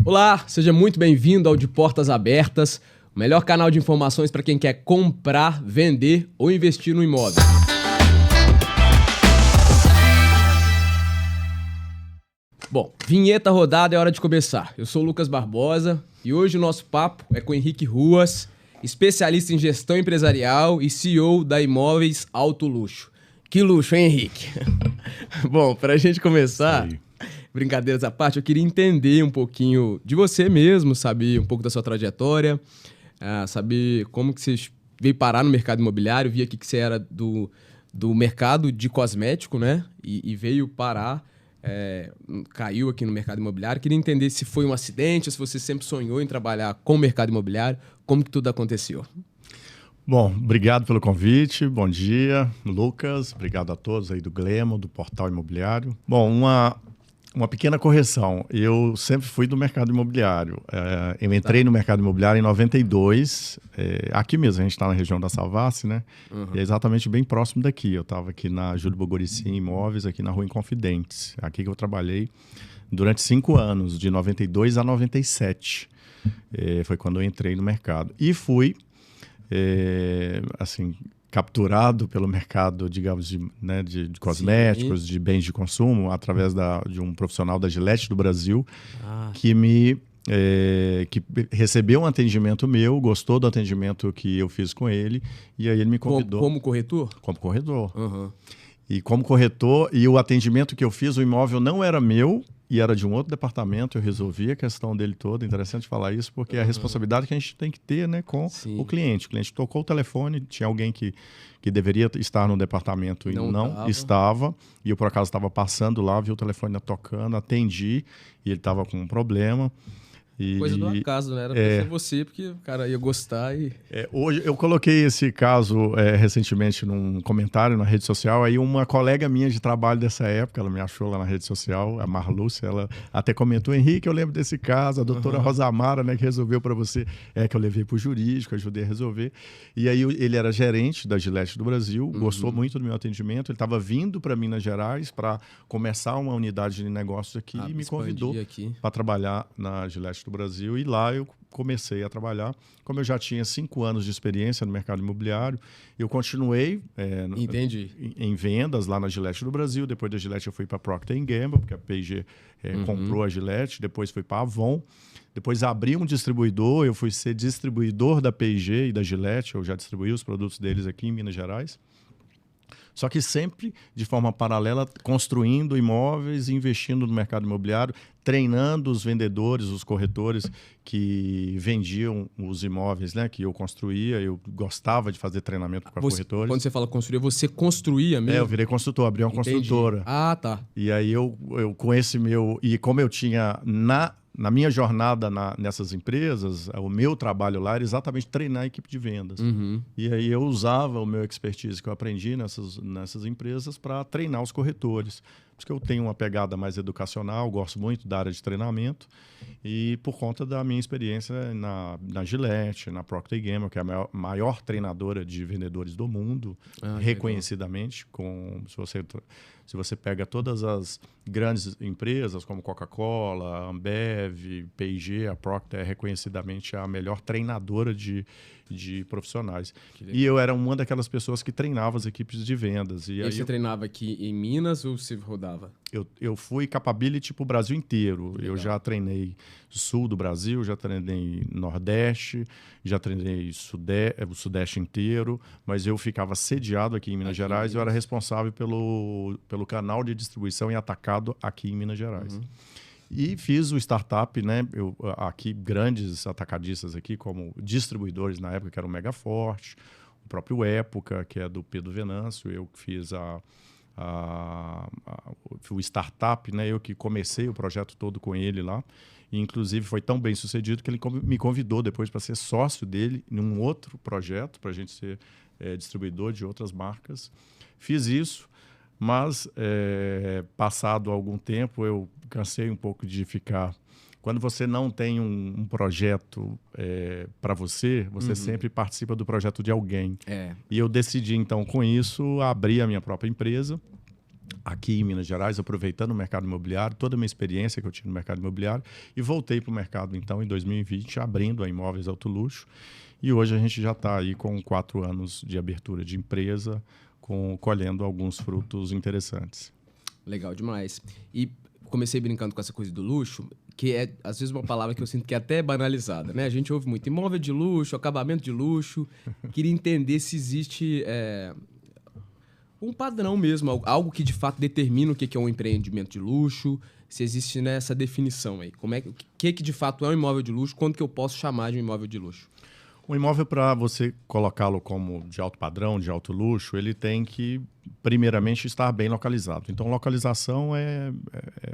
Olá, seja muito bem-vindo ao De Portas Abertas, o melhor canal de informações para quem quer comprar, vender ou investir no imóvel. Bom, vinheta rodada, é hora de começar. Eu sou o Lucas Barbosa e hoje o nosso papo é com Henrique Ruas, especialista em gestão empresarial e CEO da Imóveis Alto Luxo. Que luxo, hein, Henrique? Bom, para a gente começar, brincadeiras à parte, eu queria entender um pouquinho de você mesmo, saber um pouco da sua trajetória, saber como que você veio parar no mercado imobiliário. Vi aqui que você era do mercado de cosmético, né? E veio parar, caiu aqui no mercado imobiliário. Queria entender se foi um acidente, se você sempre sonhou em trabalhar com o mercado imobiliário, como que tudo aconteceu. Bom, obrigado pelo convite, bom dia, Lucas, obrigado a todos aí do Glemo, do Portal Imobiliário. Bom, uma pequena correção, eu sempre fui do mercado imobiliário, eu entrei no mercado imobiliário em 92, aqui mesmo, a gente está na região da Savassi, né? Uhum. É exatamente bem próximo daqui, eu estava aqui na Júlio Bogorici Imóveis, aqui na Rua Inconfidentes, aqui que eu trabalhei durante 5 anos, de 92 a 97, foi quando eu entrei no mercado, e fui assim, capturado pelo mercado, digamos, de cosméticos, sim, de bens de consumo, através de um profissional da Gillette do Brasil, que recebeu um atendimento meu, gostou do atendimento que eu fiz com ele, e aí ele me convidou. Como corretor? Como corretor. Uhum. E como corretor, e o atendimento que eu fiz, o imóvel não era meu, e era de um outro departamento, eu resolvi a questão dele toda. Interessante falar isso, porque é a responsabilidade que a gente tem que ter, né, com o cliente. O cliente tocou o telefone, tinha alguém que deveria estar no departamento e não estava. E eu, por acaso, estava passando lá, vi o telefone tocando, atendi, e ele estava com um problema. Coisa do acaso, né? Era pra ser você, porque o cara ia gostar e... Hoje, eu coloquei esse caso recentemente num comentário na rede social, aí uma colega minha de trabalho dessa época, ela me achou lá na rede social, a Marlúcia, ela até comentou: Henrique, eu lembro desse caso, a doutora Rosamara, né, que resolveu para você, que eu levei para o jurídico, ajudei a resolver. E aí ele era gerente da Gillette do Brasil, gostou muito do meu atendimento, ele estava vindo para Minas Gerais para começar uma unidade de negócios aqui e me convidou para trabalhar na Gillette do Brasil, e lá eu comecei a trabalhar. Como eu já tinha 5 anos de experiência no mercado imobiliário, eu continuei em vendas lá na Gillette do Brasil. Depois da Gillette eu fui para a Procter & Gamble, porque a P&G comprou a Gillette. Depois fui para a Avon. Depois abri um distribuidor, eu fui ser distribuidor da P&G e da Gillette. Eu já distribuí os produtos deles aqui em Minas Gerais. Só que sempre de forma paralela, construindo imóveis, investindo no mercado imobiliário, treinando os vendedores, os corretores que vendiam os imóveis, né, que eu construía. Eu gostava de fazer treinamento para corretores. Quando você fala construir, você construía mesmo? Eu virei construtor, abri uma construtora. Ah, tá. E aí eu com esse meu... E como eu tinha na minha jornada nessas empresas, o meu trabalho lá era exatamente treinar a equipe de vendas. E aí eu usava o meu expertise que eu aprendi nessas empresas para treinar os corretores. Por isso que eu tenho uma pegada mais educacional, gosto muito da área de treinamento, e por conta da minha experiência na Gillette, na Procter & Gamble, que é a maior treinadora de vendedores do mundo, reconhecidamente. Se você pega todas as grandes empresas, como Coca-Cola, Ambev, P&G, a Procter é reconhecidamente a melhor treinadora de profissionais. E eu era uma daquelas pessoas que treinava as equipes de vendas. E aí você treinava aqui em Minas ou você rodava? Eu fui capability para o Brasil inteiro. Legal. Eu já treinei sul do Brasil, já treinei Nordeste, já treinei o Sudeste inteiro, mas eu ficava sediado aqui em Minas Gerais. Eu era responsável pelo canal de distribuição e atacado aqui em Minas Gerais. E fiz o startup, né? Aqui, grandes atacadistas aqui, como distribuidores na época, que era o Megaforte, o próprio Época, que é do Pedro Venâncio. Eu fiz o startup, né? Eu que comecei o projeto todo com ele lá. E, inclusive, foi tão bem sucedido que ele me convidou depois para ser sócio dele em um outro projeto, para a gente ser distribuidor de outras marcas. Fiz isso. Mas, passado algum tempo, eu cansei um pouco de ficar... Quando você não tem um projeto para você sempre participa do projeto de alguém. E eu decidi, então, com isso, abrir a minha própria empresa. aqui em Minas Gerais, aproveitando o mercado imobiliário, toda a minha experiência que eu tinha no mercado imobiliário, e voltei para o mercado, então, em 2020, abrindo a Imóveis Alto Luxo. E hoje a gente já está aí com 4 anos de abertura de empresa, colhendo alguns frutos interessantes. Legal demais. E comecei brincando com essa coisa do luxo, que é, às vezes, uma palavra que eu sinto que é até banalizada, né? A gente ouve muito imóvel de luxo, acabamento de luxo. Queria entender se existe um padrão mesmo, algo que de fato determina o que é um empreendimento de luxo, se existe nessa definição aí. O que de fato é um imóvel de luxo, quando que eu posso chamar de um imóvel de luxo? Um imóvel, para você colocá-lo como de alto padrão, de alto luxo, ele tem que, primeiramente, estar bem localizado. Então, localização é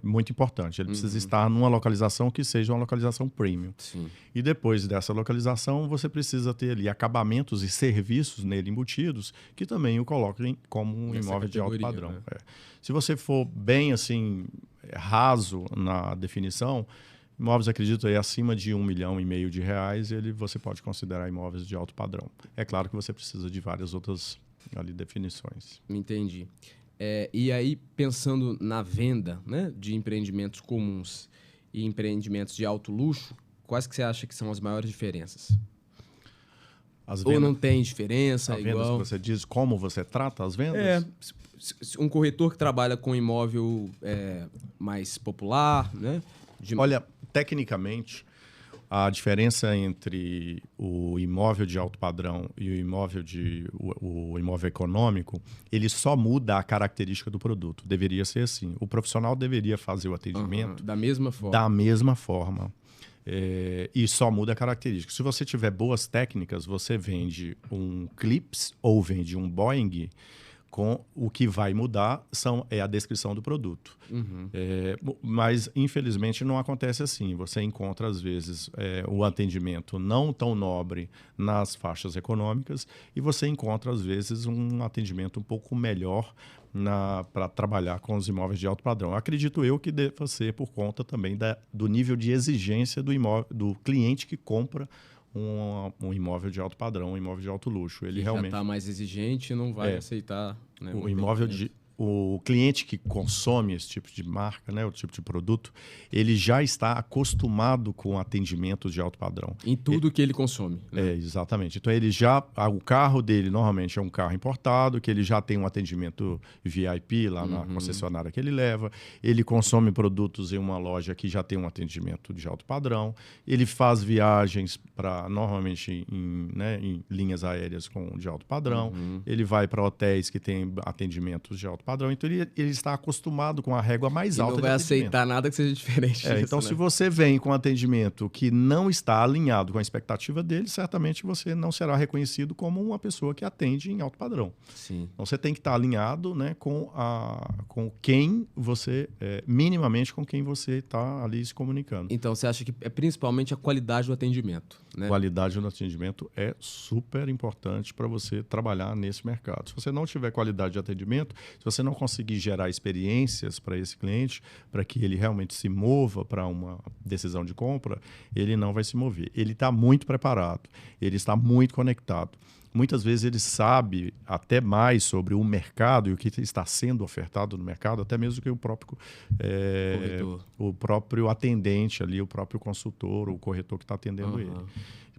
muito importante. Ele precisa estar numa localização que seja uma localização premium. Sim. E depois dessa localização, você precisa ter ali acabamentos e serviços nele embutidos que também o coloquem como um imóvel de alto padrão. Né? Se você for bem assim, raso na definição, imóveis, acredito, aí acima de R$1,5 milhão de reais, você pode considerar imóveis de alto padrão. É claro que você precisa de várias outras ali, definições. Entendi. E aí, pensando na venda, né, de empreendimentos comuns e empreendimentos de alto luxo, quais que você acha que são as maiores diferenças? Ou não tem diferença? As vendas igual... que você diz, como você trata as vendas? Um corretor que trabalha com imóvel mais popular, né? Olha, tecnicamente, a diferença entre o imóvel de alto padrão e o imóvel econômico, ele só muda a característica do produto. Deveria ser assim. O profissional deveria fazer o atendimento da mesma forma. Da mesma forma. E só muda a característica. Se você tiver boas técnicas, você vende um Clips ou vende um Boeing, com o que vai mudar é a descrição do produto. Mas, infelizmente, não acontece assim. Você encontra, às vezes, o atendimento não tão nobre nas faixas econômicas e você encontra, às vezes, um atendimento um pouco melhor para trabalhar com os imóveis de alto padrão. Acredito eu que deva ser por conta também do nível de exigência do cliente que compra um imóvel de alto padrão, um imóvel de alto luxo. Ele realmente já está mais exigente e não vai aceitar. Né, o cliente que consome esse tipo de marca, né, o tipo de produto, ele já está acostumado com atendimentos de alto padrão. Em tudo que ele consome. Né? Exatamente. Então, o carro dele normalmente é um carro importado, que ele já tem um atendimento VIP lá na concessionária que ele leva. Ele consome produtos em uma loja que já tem um atendimento de alto padrão. Ele faz viagens normalmente em linhas aéreas de alto padrão. Ele vai para hotéis que têm atendimentos de alto padrão, então ele está acostumado com a régua mais alta. Não vai aceitar nada que seja diferente disso, então, né? se você vem com um atendimento que não está alinhado com a expectativa dele, certamente você não será reconhecido como uma pessoa que atende em alto padrão. Sim. Então, você tem que estar alinhado, né, com quem você, minimamente com quem você está ali se comunicando. Então, você acha que é principalmente a qualidade do atendimento, né? Qualidade do atendimento é super importante para você trabalhar nesse mercado. Se você não tiver qualidade de atendimento, se você não conseguir gerar experiências para esse cliente, para que ele realmente se mova para uma decisão de compra, ele não vai se mover. Ele está muito preparado, ele está muito conectado. Muitas vezes ele sabe até mais sobre o mercado e o que está sendo ofertado no mercado, até mesmo que o próprio atendente ali, o próprio consultor, o corretor que está atendendo ele.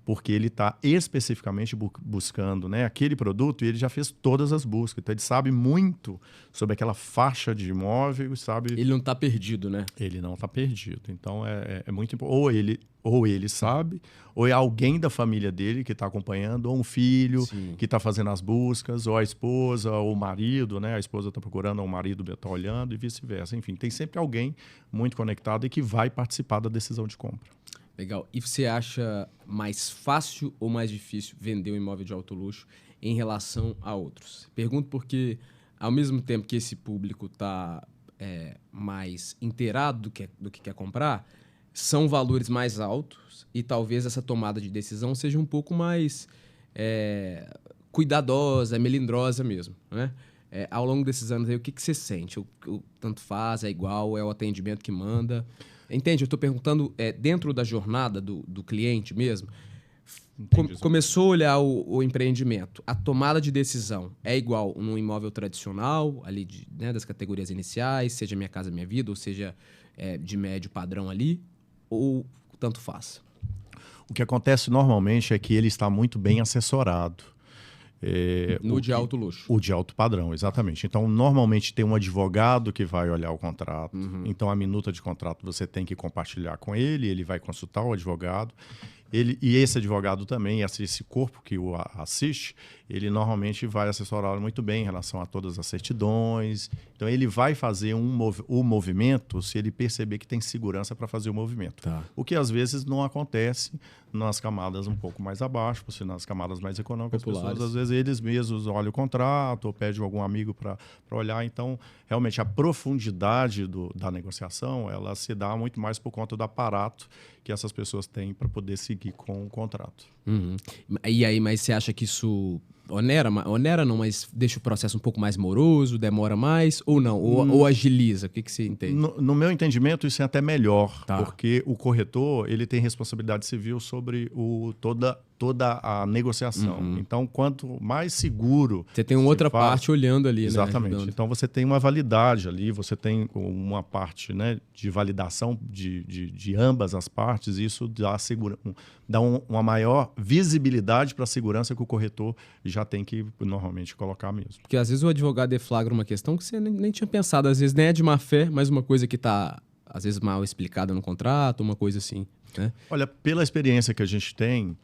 Porque ele está especificamente buscando, né, aquele produto e ele já fez todas as buscas. Então, ele sabe muito sobre aquela faixa de imóvel, sabe... Ele não está perdido, né? Ele não está perdido. Então, é muito importante. Ou ele sabe, ou é alguém da família dele que está acompanhando, ou um filho que está fazendo as buscas, ou a esposa, ou o marido, né? A esposa está procurando, ou o marido está olhando e vice-versa. Enfim, tem sempre alguém muito conectado e que vai participar da decisão de compra. Legal. E você acha mais fácil ou mais difícil vender um imóvel de alto luxo em relação a outros? Pergunto porque, ao mesmo tempo que esse público está mais inteirado do que quer comprar, são valores mais altos e talvez essa tomada de decisão seja um pouco mais cuidadosa, melindrosa mesmo, né? Ao longo desses anos aí, o que você sente? Tanto faz, é igual, é o atendimento que manda? Entende? Eu estou perguntando dentro da jornada do cliente mesmo, Começou a olhar o empreendimento, a tomada de decisão é igual num imóvel tradicional, ali né, das categorias iniciais, seja Minha Casa Minha Vida, ou seja de médio padrão ali, ou tanto faz? O que acontece normalmente é que ele está muito bem assessorado. No de alto luxo. O de alto padrão, exatamente. Então, normalmente tem um advogado que vai olhar o contrato. Então, a minuta de contrato você tem que compartilhar com ele, ele vai consultar o advogado. E esse advogado também, esse corpo que o assiste, ele normalmente vai assessorá-lo muito bem em relação a todas as certidões. Então, ele vai fazer o movimento se ele perceber que tem segurança para fazer o movimento. Tá. O que, às vezes, não acontece nas camadas um pouco mais abaixo, porque nas camadas mais econômicas, populares. As pessoas, às vezes, eles mesmos olham o contrato ou pedem algum amigo para olhar. Então, realmente, a profundidade da negociação, ela se dá muito mais por conta do aparato que essas pessoas têm para poder seguir com o contrato. E aí, mas você acha que isso onera não, mas deixa o processo um pouco mais moroso, demora mais, ou não? Ou agiliza? O que você entende? No meu entendimento, isso é até melhor, Tá. porque o corretor ele tem responsabilidade civil sobre toda a negociação. Então, quanto mais seguro... Você tem uma outra parte olhando ali, Exatamente. né? Ajudando. Então, você tem uma validade ali, você tem uma parte, né, de validação de ambas as partes, e isso dá uma maior visibilidade para a segurança que o corretor já tem que normalmente colocar mesmo. Porque às vezes o advogado deflagra uma questão que você nem tinha pensado, às vezes nem é de má fé, mas uma coisa que está, às vezes, mal explicada no contrato, uma coisa assim, né? Olha, pela experiência que a gente tem,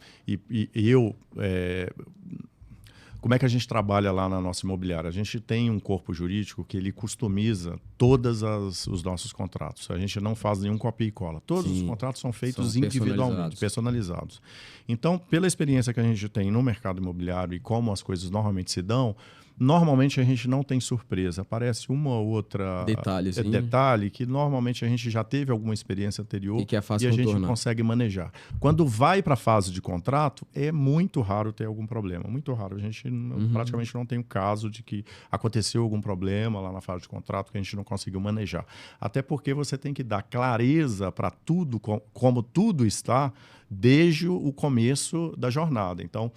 como é que a gente trabalha lá na nossa imobiliária? A gente tem um corpo jurídico que ele customiza todos os nossos contratos. A gente não faz nenhum copia e cola. Todos os contratos são feitos individualmente, personalizados. Então, pela experiência que a gente tem no mercado imobiliário e como as coisas normalmente se dão, normalmente a gente não tem surpresa. Aparece uma ou outra detalhe que normalmente a gente já teve alguma experiência anterior e a gente consegue manejar. Quando vai para a fase de contrato, é muito raro ter algum problema. Muito raro. A gente praticamente não tem um caso de que aconteceu algum problema lá na fase de contrato que a gente não conseguiu manejar. Até porque você tem que dar clareza para tudo, como tudo está, desde o começo da jornada. Então,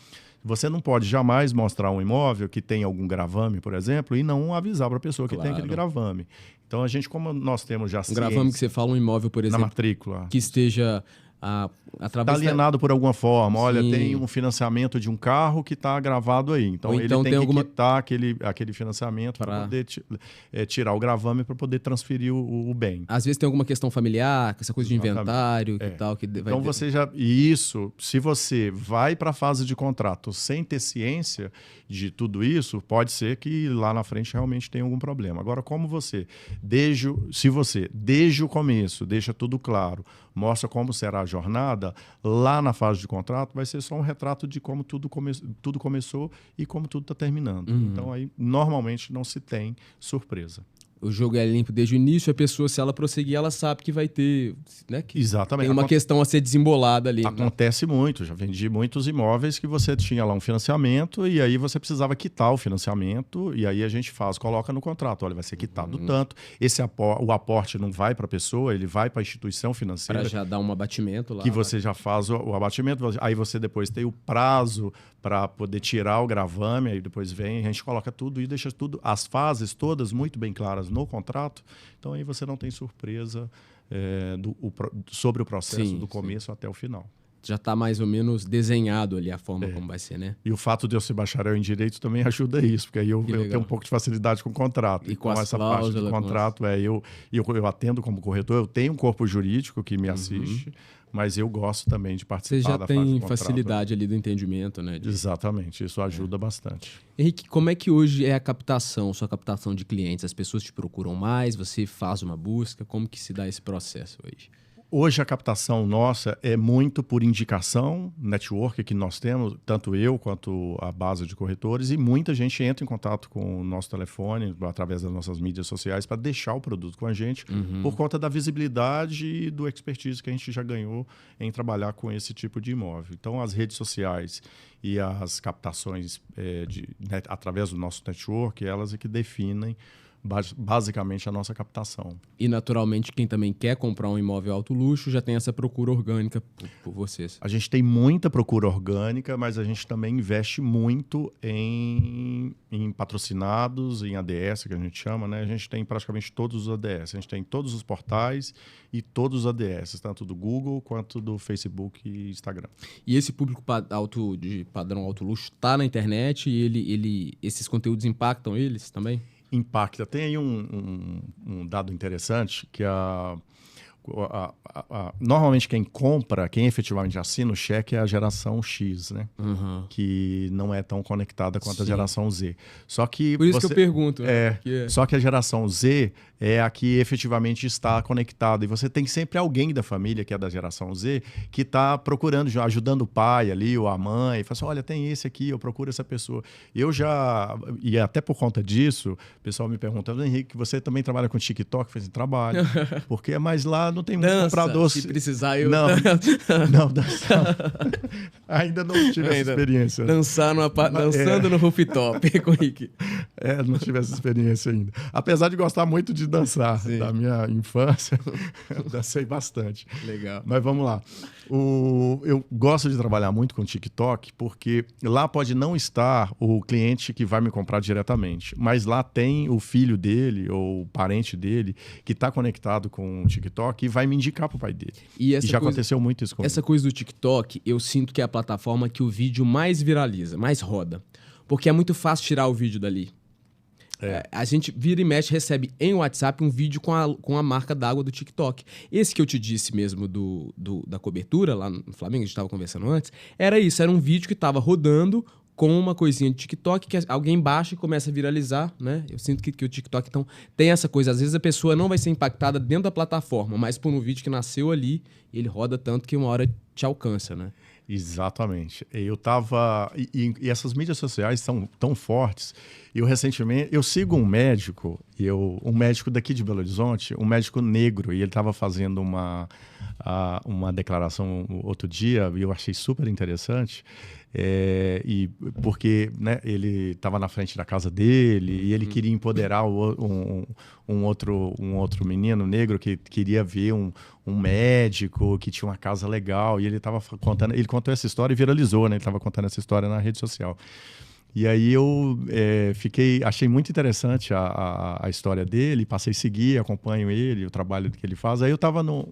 você não pode jamais mostrar um imóvel que tem algum gravame, por exemplo, e não avisar para a pessoa que tem aquele gravame. Então, como nós temos já ciência... Gravame que você fala, um imóvel, por exemplo, na matrícula, que esteja... Está alienado por alguma forma. Olha, tem um financiamento de um carro que está gravado aí. Então, ele tem que quitar aquele financiamento para poder tirar o gravame para poder transferir o bem. Às vezes tem alguma questão familiar, essa coisa de inventário e tal. Então, se você vai para a fase de contrato sem ter ciência de tudo isso, pode ser que lá na frente realmente tenha algum problema. Agora, se você, desde o começo, deixa tudo claro, mostra como será a jornada, lá na fase de contrato vai ser só um retrato de como tudo começou e como tudo está terminando. Então, aí, normalmente, não se tem surpresa. O jogo é limpo desde o início, a pessoa, se ela prosseguir, ela sabe que vai ter... Né, que exatamente. Tem uma questão a ser desembolada ali. Acontece muito. Já vendi muitos imóveis que você tinha lá um financiamento e aí você precisava quitar o financiamento e aí a gente coloca no contrato. Olha, vai ser quitado tanto. O aporte não vai para a pessoa, ele vai para a instituição financeira. Para já dar um abatimento lá. Que você já faz o abatimento. Aí você depois tem o prazo para poder tirar o gravame, aí depois a gente coloca tudo e deixa tudo, as fases todas muito bem claras no contrato. Então aí você não tem surpresa sobre o processo do começo até o final. Já está mais ou menos desenhado ali a forma como vai ser, né? E o fato de eu ser bacharel em Direito também ajuda isso, porque aí eu tenho um pouco de facilidade com o contrato. E com essa parte do contrato, eu atendo como corretor, eu tenho um corpo jurídico que me assiste, mas eu gosto também de participar da fase do contrato. Você já tem facilidade ali do entendimento, né? Exatamente, isso ajuda bastante. Henrique, como é que hoje é sua captação de clientes? As pessoas te procuram mais, você faz uma busca, como que se dá esse processo hoje? Hoje a captação nossa é muito por indicação, network que nós temos, tanto eu quanto a base de corretores, e muita gente entra em contato com o nosso telefone, através das nossas mídias sociais, para deixar o produto com a gente, por conta da visibilidade e do expertise que a gente já ganhou em trabalhar com esse tipo de imóvel. Então, as redes sociais e as captações através do nosso network, elas é que definem basicamente a nossa captação. E, naturalmente, quem também quer comprar um imóvel alto luxo já tem essa procura orgânica por vocês. A gente tem muita procura orgânica, mas a gente também investe muito em patrocinados, em ADS, que a gente chama, né? A gente tem praticamente todos os ADS. A gente tem todos os portais e todos os ADS, tanto do Google quanto do Facebook e Instagram. E esse público de padrão alto luxo está na internet e esses conteúdos impactam eles também? Impacta. Tem aí um dado interessante que normalmente quem compra, quem efetivamente assina o cheque é a geração X, né? Uhum. Que não é tão conectada quanto Sim. a geração Z. Só que por isso que eu pergunto. Só que a geração Z é a que efetivamente está conectada. E você tem sempre alguém da família, que é da geração Z, que está procurando, ajudando o pai ali, ou a mãe, e fala assim, olha, tem esse aqui, eu procuro essa pessoa. E até por conta disso, o pessoal me pergunta, Henrique, você também trabalha com TikTok? Eu falei assim, trabalho. Porque mais lá não tem muito comprador. Se precisar, eu... Não, dançar. Ainda não tive essa experiência. Dançando no rooftop com o Henrique. Não tive essa experiência ainda. Apesar de gostar muito de dançar, sim, da minha infância, dancei bastante. Legal. Mas vamos lá. Eu gosto de trabalhar muito com TikTok, porque lá pode não estar o cliente que vai me comprar diretamente, mas lá tem o filho dele ou o parente dele que está conectado com o TikTok e vai me indicar para o pai dele. E já aconteceu muito isso comigo. Essa coisa do TikTok, eu sinto que é a plataforma que o vídeo mais viraliza, mais roda. Porque é muito fácil tirar o vídeo dali. A gente vira e mexe, recebe em WhatsApp um vídeo com a marca d'água do TikTok. Esse que eu te disse mesmo da cobertura lá no Flamengo, a gente estava conversando antes, era isso, era um vídeo que estava rodando com uma coisinha de TikTok que alguém baixa e começa a viralizar, né? Eu sinto que o TikTok então, tem essa coisa. Às vezes a pessoa não vai ser impactada dentro da plataforma, mas por um vídeo que nasceu ali, ele roda tanto que uma hora te alcança, né? Exatamente. Eu tava... E essas mídias sociais são tão fortes. Eu recentemente... Eu sigo um médico, um médico daqui de Belo Horizonte, um médico negro, e ele estava fazendo uma declaração outro dia, e eu achei super interessante, porque, né, ele estava na frente da casa dele, e ele queria empoderar um outro menino negro que queria ver um médico que tinha uma casa legal, e ele contou essa história e viralizou, né? Ele estava contando essa história na rede social. E aí eu achei muito interessante a história dele, passei a seguir, acompanho ele, o trabalho que ele faz. Aí eu estava no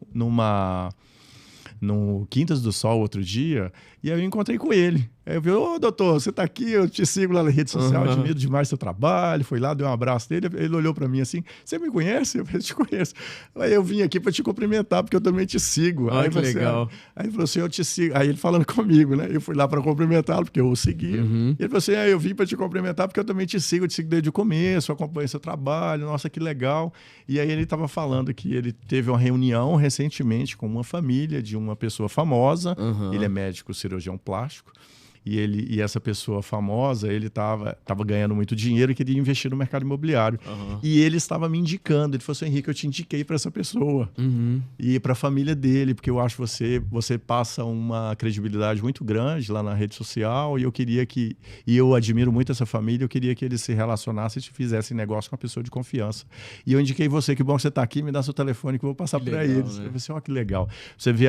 Quintas do Sol outro dia, e aí eu encontrei com ele. Aí eu vi, doutor, você tá aqui, eu te sigo lá na rede social, admiro demais seu trabalho. Fui lá, dei um abraço dele, ele olhou para mim assim, você me conhece? Eu falei, te conheço. Aí eu vim aqui para te cumprimentar, porque eu também te sigo. Aí que legal. Aí ele falou assim, eu te sigo. Aí ele falando comigo, né? Eu fui lá para cumprimentá-lo, porque eu o segui. Ele falou assim, eu vim para te cumprimentar, porque eu também te sigo desde o começo, acompanho seu trabalho, nossa, que legal. E aí ele estava falando que ele teve uma reunião recentemente com uma família de uma pessoa famosa, ele é médico cirurgião plástico, e essa pessoa famosa, ele estava ganhando muito dinheiro e queria investir no mercado imobiliário. E ele estava me indicando, ele falou assim, Henrique, eu te indiquei para essa pessoa e para a família dele, porque eu acho que você passa uma credibilidade muito grande lá na rede social, e eu admiro muito essa família, eu queria que eles se relacionassem e fizessem negócio com uma pessoa de confiança. E eu indiquei você, que bom que você está aqui, me dá seu telefone que eu vou passar para eles. Né? Eu falei assim, que legal. Você vê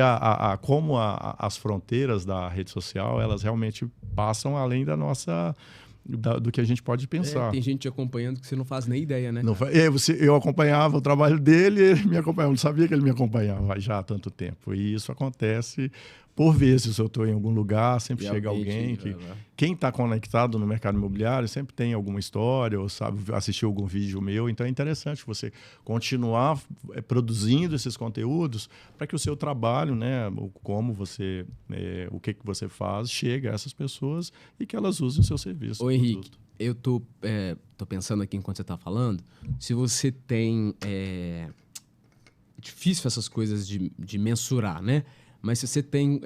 como as fronteiras da rede social, elas realmente passam além da nossa... do que a gente pode pensar. Tem gente te acompanhando que você não faz nem ideia, né? Eu acompanhava o trabalho dele, ele me acompanhava. Eu não sabia que ele me acompanhava já há tanto tempo. E isso acontece por vezes. Eu estou em algum lugar, sempre chega alguém que... Quem está conectado no mercado imobiliário sempre tem alguma história, ou sabe, assistiu algum vídeo meu. Então é interessante você continuar produzindo esses conteúdos para que o seu trabalho, né, como você, o que você faz, chegue a essas pessoas e que elas usem o seu serviço. Ô, Henrique, eu tô pensando aqui enquanto você está falando, se você tem... difícil essas coisas de mensurar, né? Mas se você tem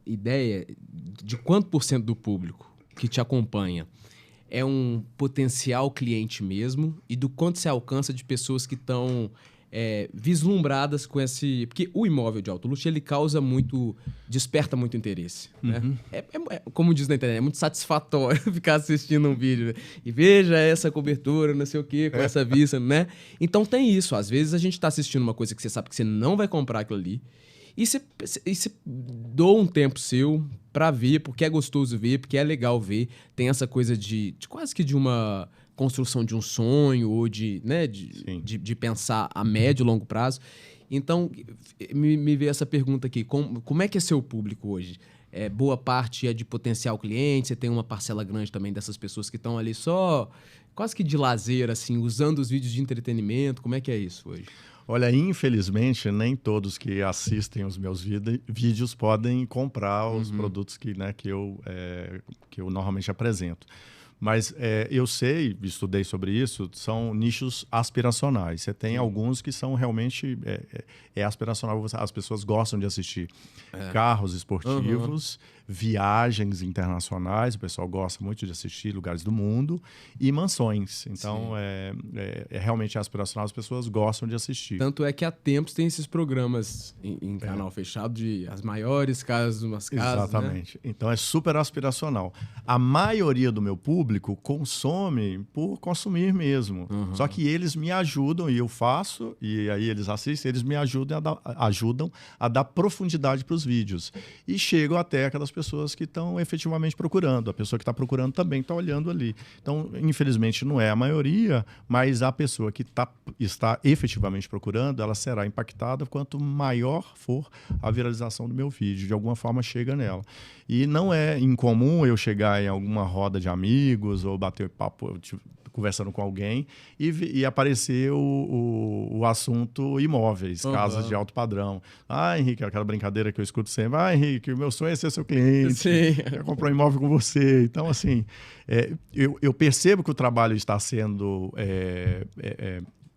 ideia de quanto por cento do público que te acompanha é um potencial cliente mesmo, e do quanto você alcança de pessoas que estão vislumbradas com esse... Porque o imóvel de alto luxo, ele desperta muito interesse, né? Como diz na internet, é muito satisfatório ficar assistindo um vídeo, né? E veja essa cobertura, não sei o quê, com essa vista, né? Então tem isso. Às vezes a gente tá assistindo uma coisa que você sabe que você não vai comprar aquilo ali, e você doa um tempo seu pra ver, porque é gostoso ver, porque é legal ver. Tem essa coisa de quase que de uma construção de um sonho ou de pensar a médio e longo prazo. Então, me veio essa pergunta aqui. Como é que é seu público hoje? Boa parte é de potencial cliente, você tem uma parcela grande também dessas pessoas que estão ali só quase que de lazer, assim, usando os vídeos de entretenimento. Como é que é isso hoje? Olha, infelizmente, nem todos que assistem os meus vídeos podem comprar os produtos que eu normalmente apresento. Mas eu sei, estudei sobre isso, são nichos aspiracionais. Você tem alguns que são realmente aspiracional, as pessoas gostam de assistir. Carros esportivos, viagens internacionais, o pessoal gosta muito de assistir, lugares do mundo, e mansões. Então, realmente aspiracional, as pessoas gostam de assistir. Tanto é que há tempos tem esses programas em canal fechado de as maiores casas, umas casas, exatamente. Né? Então, é super aspiracional. A maioria do meu público consome por consumir mesmo. Só que eles me ajudam, e eu faço, e aí eles assistem, eles me ajudam a dar profundidade para os vídeos. E chegam até aquelas pessoas que estão efetivamente procurando. A pessoa que está procurando também está olhando ali. Então, infelizmente, não é a maioria, mas a pessoa que está efetivamente procurando, ela será impactada quanto maior for a viralização do meu vídeo. De alguma forma, chega nela. E não é incomum eu chegar em alguma roda de amigos ou bater papo conversando com alguém e aparecer o assunto imóveis, casas de alto padrão. Henrique, aquela brincadeira que eu escuto sempre. Henrique, o meu sonho é ser seu cliente, quero comprar um imóvel com você. Então, assim, eu percebo que o trabalho está sendo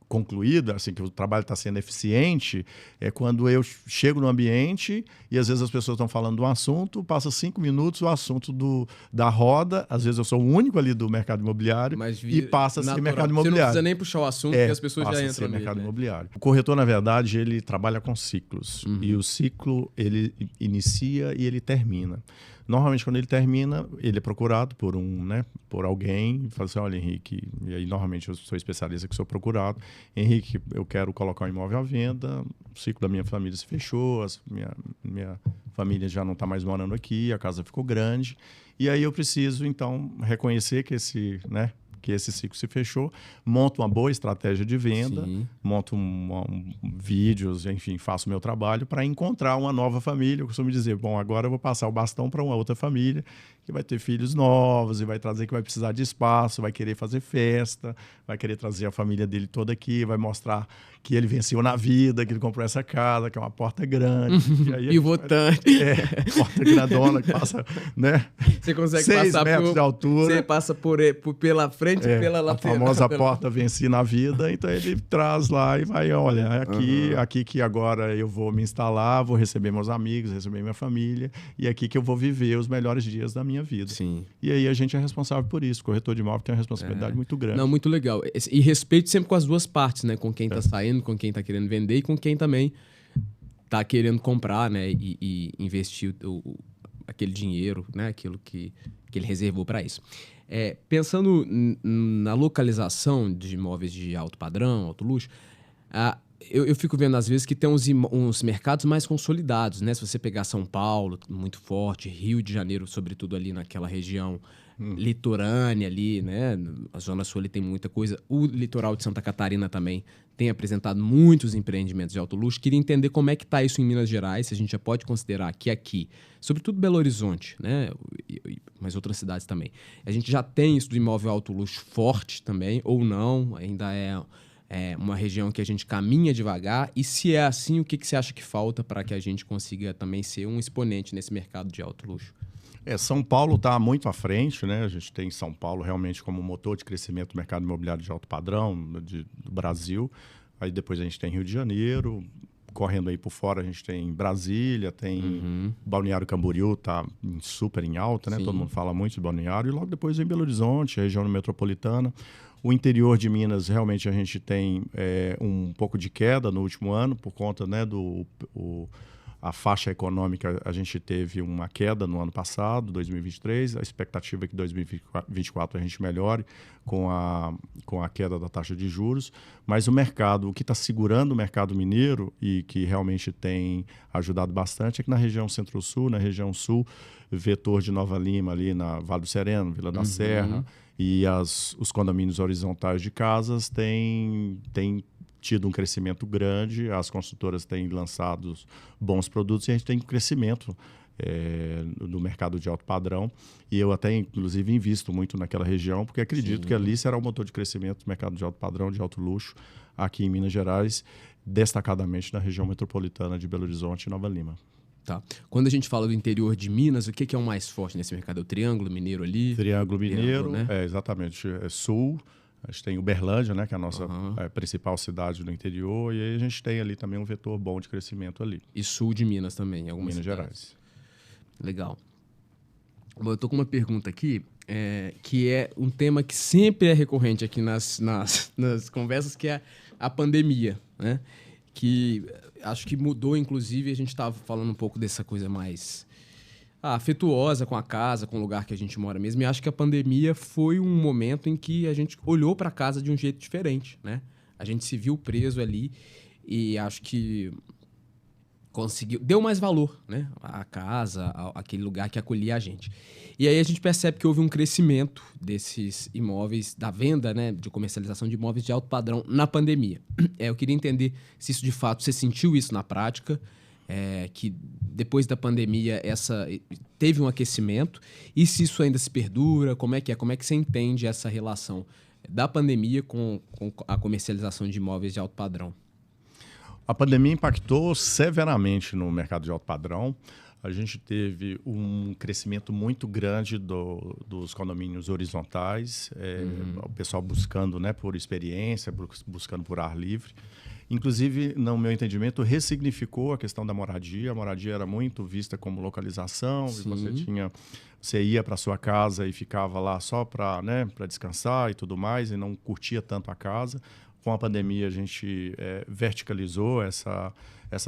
concluída, assim, que o trabalho está sendo eficiente, é quando eu chego no ambiente e às vezes as pessoas estão falando de um assunto, passa 5 minutos o assunto da roda, às vezes eu sou o único ali do mercado imobiliário e passa a ser mercado imobiliário. Você não precisa nem puxar o assunto, porque as pessoas já entram nele. Mercado imobiliário. O corretor, na verdade, ele trabalha com ciclos e o ciclo ele inicia e ele termina. Normalmente, quando ele termina, ele é procurado por alguém e fala assim, olha, Henrique, e aí normalmente eu sou especialista que sou procurado, Henrique, eu quero colocar um imóvel à venda, o ciclo da minha família se fechou, minha família já não está mais morando aqui, a casa ficou grande, e aí eu preciso, então, reconhecer que esse ciclo se fechou, monto uma boa estratégia de venda, monto vídeos, enfim, faço o meu trabalho para encontrar uma nova família. Eu costumo dizer, bom, agora eu vou passar o bastão para uma outra família que vai ter filhos novos e vai trazer que vai precisar de espaço, vai querer fazer festa, vai querer trazer a família dele toda aqui, vai mostrar que ele venceu na vida, que ele comprou essa casa, que é uma porta grande. Pivotante. Porta grandona que passa, né? Você consegue 6 passar metros de altura. Você passa pela frente e pela lateral. A famosa porta venci na vida, então ele traz lá e vai, olha, aqui que agora eu vou me instalar, vou receber meus amigos, receber minha família, e aqui que eu vou viver os melhores dias da minha vida. Sim. E aí a gente é responsável por isso. O corretor de imóvel tem uma responsabilidade muito grande. Não, muito legal. E respeito sempre com as duas partes, né? Com quem está saindo, com quem está querendo vender e com quem também está querendo comprar, né? E investir aquele dinheiro, né? Aquilo que ele reservou para isso. Pensando na localização de imóveis de alto padrão, alto luxo, eu fico vendo às vezes que tem uns mercados mais consolidados, né? Se você pegar São Paulo, muito forte, Rio de Janeiro, sobretudo ali naquela região litorânea ali, né? A Zona Sul ali tem muita coisa. O litoral de Santa Catarina também tem apresentado muitos empreendimentos de alto luxo. Queria entender como é que está isso em Minas Gerais, se a gente já pode considerar que aqui, sobretudo Belo Horizonte, né? Mas outras cidades também. A gente já tem isso do imóvel alto luxo forte também, ou não, ainda é uma região que a gente caminha devagar, e se é assim, o que você acha que falta para que a gente consiga também ser um exponente nesse mercado de alto luxo? São Paulo está muito à frente, né? A gente tem São Paulo realmente como motor de crescimento do mercado imobiliário de alto padrão do Brasil. Aí depois a gente tem Rio de Janeiro, correndo aí por fora, a gente tem Brasília, tem Balneário Camboriú, tá super em alta, né? Sim. Todo mundo fala muito de Balneário. E logo depois vem Belo Horizonte, a região metropolitana. O interior de Minas, realmente, a gente tem um pouco de queda no último ano, por conta, né, a faixa econômica, a gente teve uma queda no ano passado, 2023. A expectativa é que 2024 a gente melhore com a queda da taxa de juros. Mas o mercado, o que está segurando o mercado mineiro e que realmente tem ajudado bastante é que na região Centro-Sul, na região Sul, vetor de Nova Lima, ali na Vale do Sereno, Vila da Serra, e os condomínios horizontais de casas têm tido um crescimento grande, as construtoras têm lançado bons produtos e a gente tem um crescimento no mercado de alto padrão. E eu até, inclusive, invisto muito naquela região, porque acredito que ali será o motor de crescimento do mercado de alto padrão, de alto luxo, aqui em Minas Gerais, destacadamente na região metropolitana de Belo Horizonte e Nova Lima. Tá. Quando a gente fala do interior de Minas, o que é o mais forte nesse mercado? É o Triângulo Mineiro ali? Triângulo Mineiro, né? Exatamente. Sul. A gente tem Uberlândia, né, que é a nossa principal cidade do interior, e aí a gente tem ali também um vetor bom de crescimento ali. E sul de Minas também, em algumas Minas cidades. Gerais. Legal. Bom, eu tô com uma pergunta aqui, que é um tema que sempre é recorrente aqui nas conversas, que é a pandemia, né? Que acho que mudou, inclusive, a gente estava falando um pouco dessa coisa mais afetuosa com a casa, com o lugar que a gente mora mesmo. E acho que a pandemia foi um momento em que a gente olhou para a casa de um jeito diferente, né? A gente se viu preso ali e acho que deu mais valor, né? À casa, àquele lugar que acolhia a gente. E aí a gente percebe que houve um crescimento desses imóveis, da venda, né, de comercialização de imóveis de alto padrão na pandemia. Eu queria entender se isso de fato, você sentiu isso na prática, que depois da pandemia teve um aquecimento, e se isso ainda se perdura, como é que você entende essa relação da pandemia com a comercialização de imóveis de alto padrão? A pandemia impactou severamente no mercado de alto padrão. A gente teve um crescimento muito grande dos condomínios horizontais, o pessoal buscando, né, por experiência, buscando por ar livre. Inclusive, no meu entendimento, ressignificou a questão da moradia. A moradia era muito vista como localização. Você ia para sua casa e ficava lá só para descansar e tudo mais, e não curtia tanto a casa. Com a pandemia, a gente verticalizou essa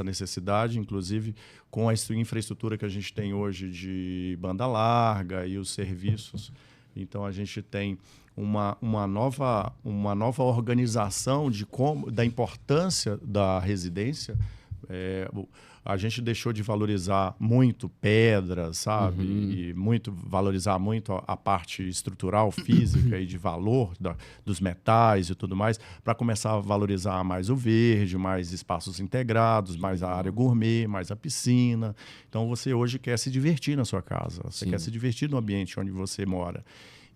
necessidade, inclusive com a infraestrutura que a gente tem hoje de banda larga e os serviços. Então, a gente tem uma nova organização da importância da residência. A gente deixou de valorizar muito pedras, sabe? E valorizar muito a parte estrutural, física e de valor dos metais e tudo mais, para começar a valorizar mais o verde, mais espaços integrados, mais a área gourmet, mais a piscina. Então, você hoje quer se divertir na sua casa, você quer se divertir no ambiente onde você mora.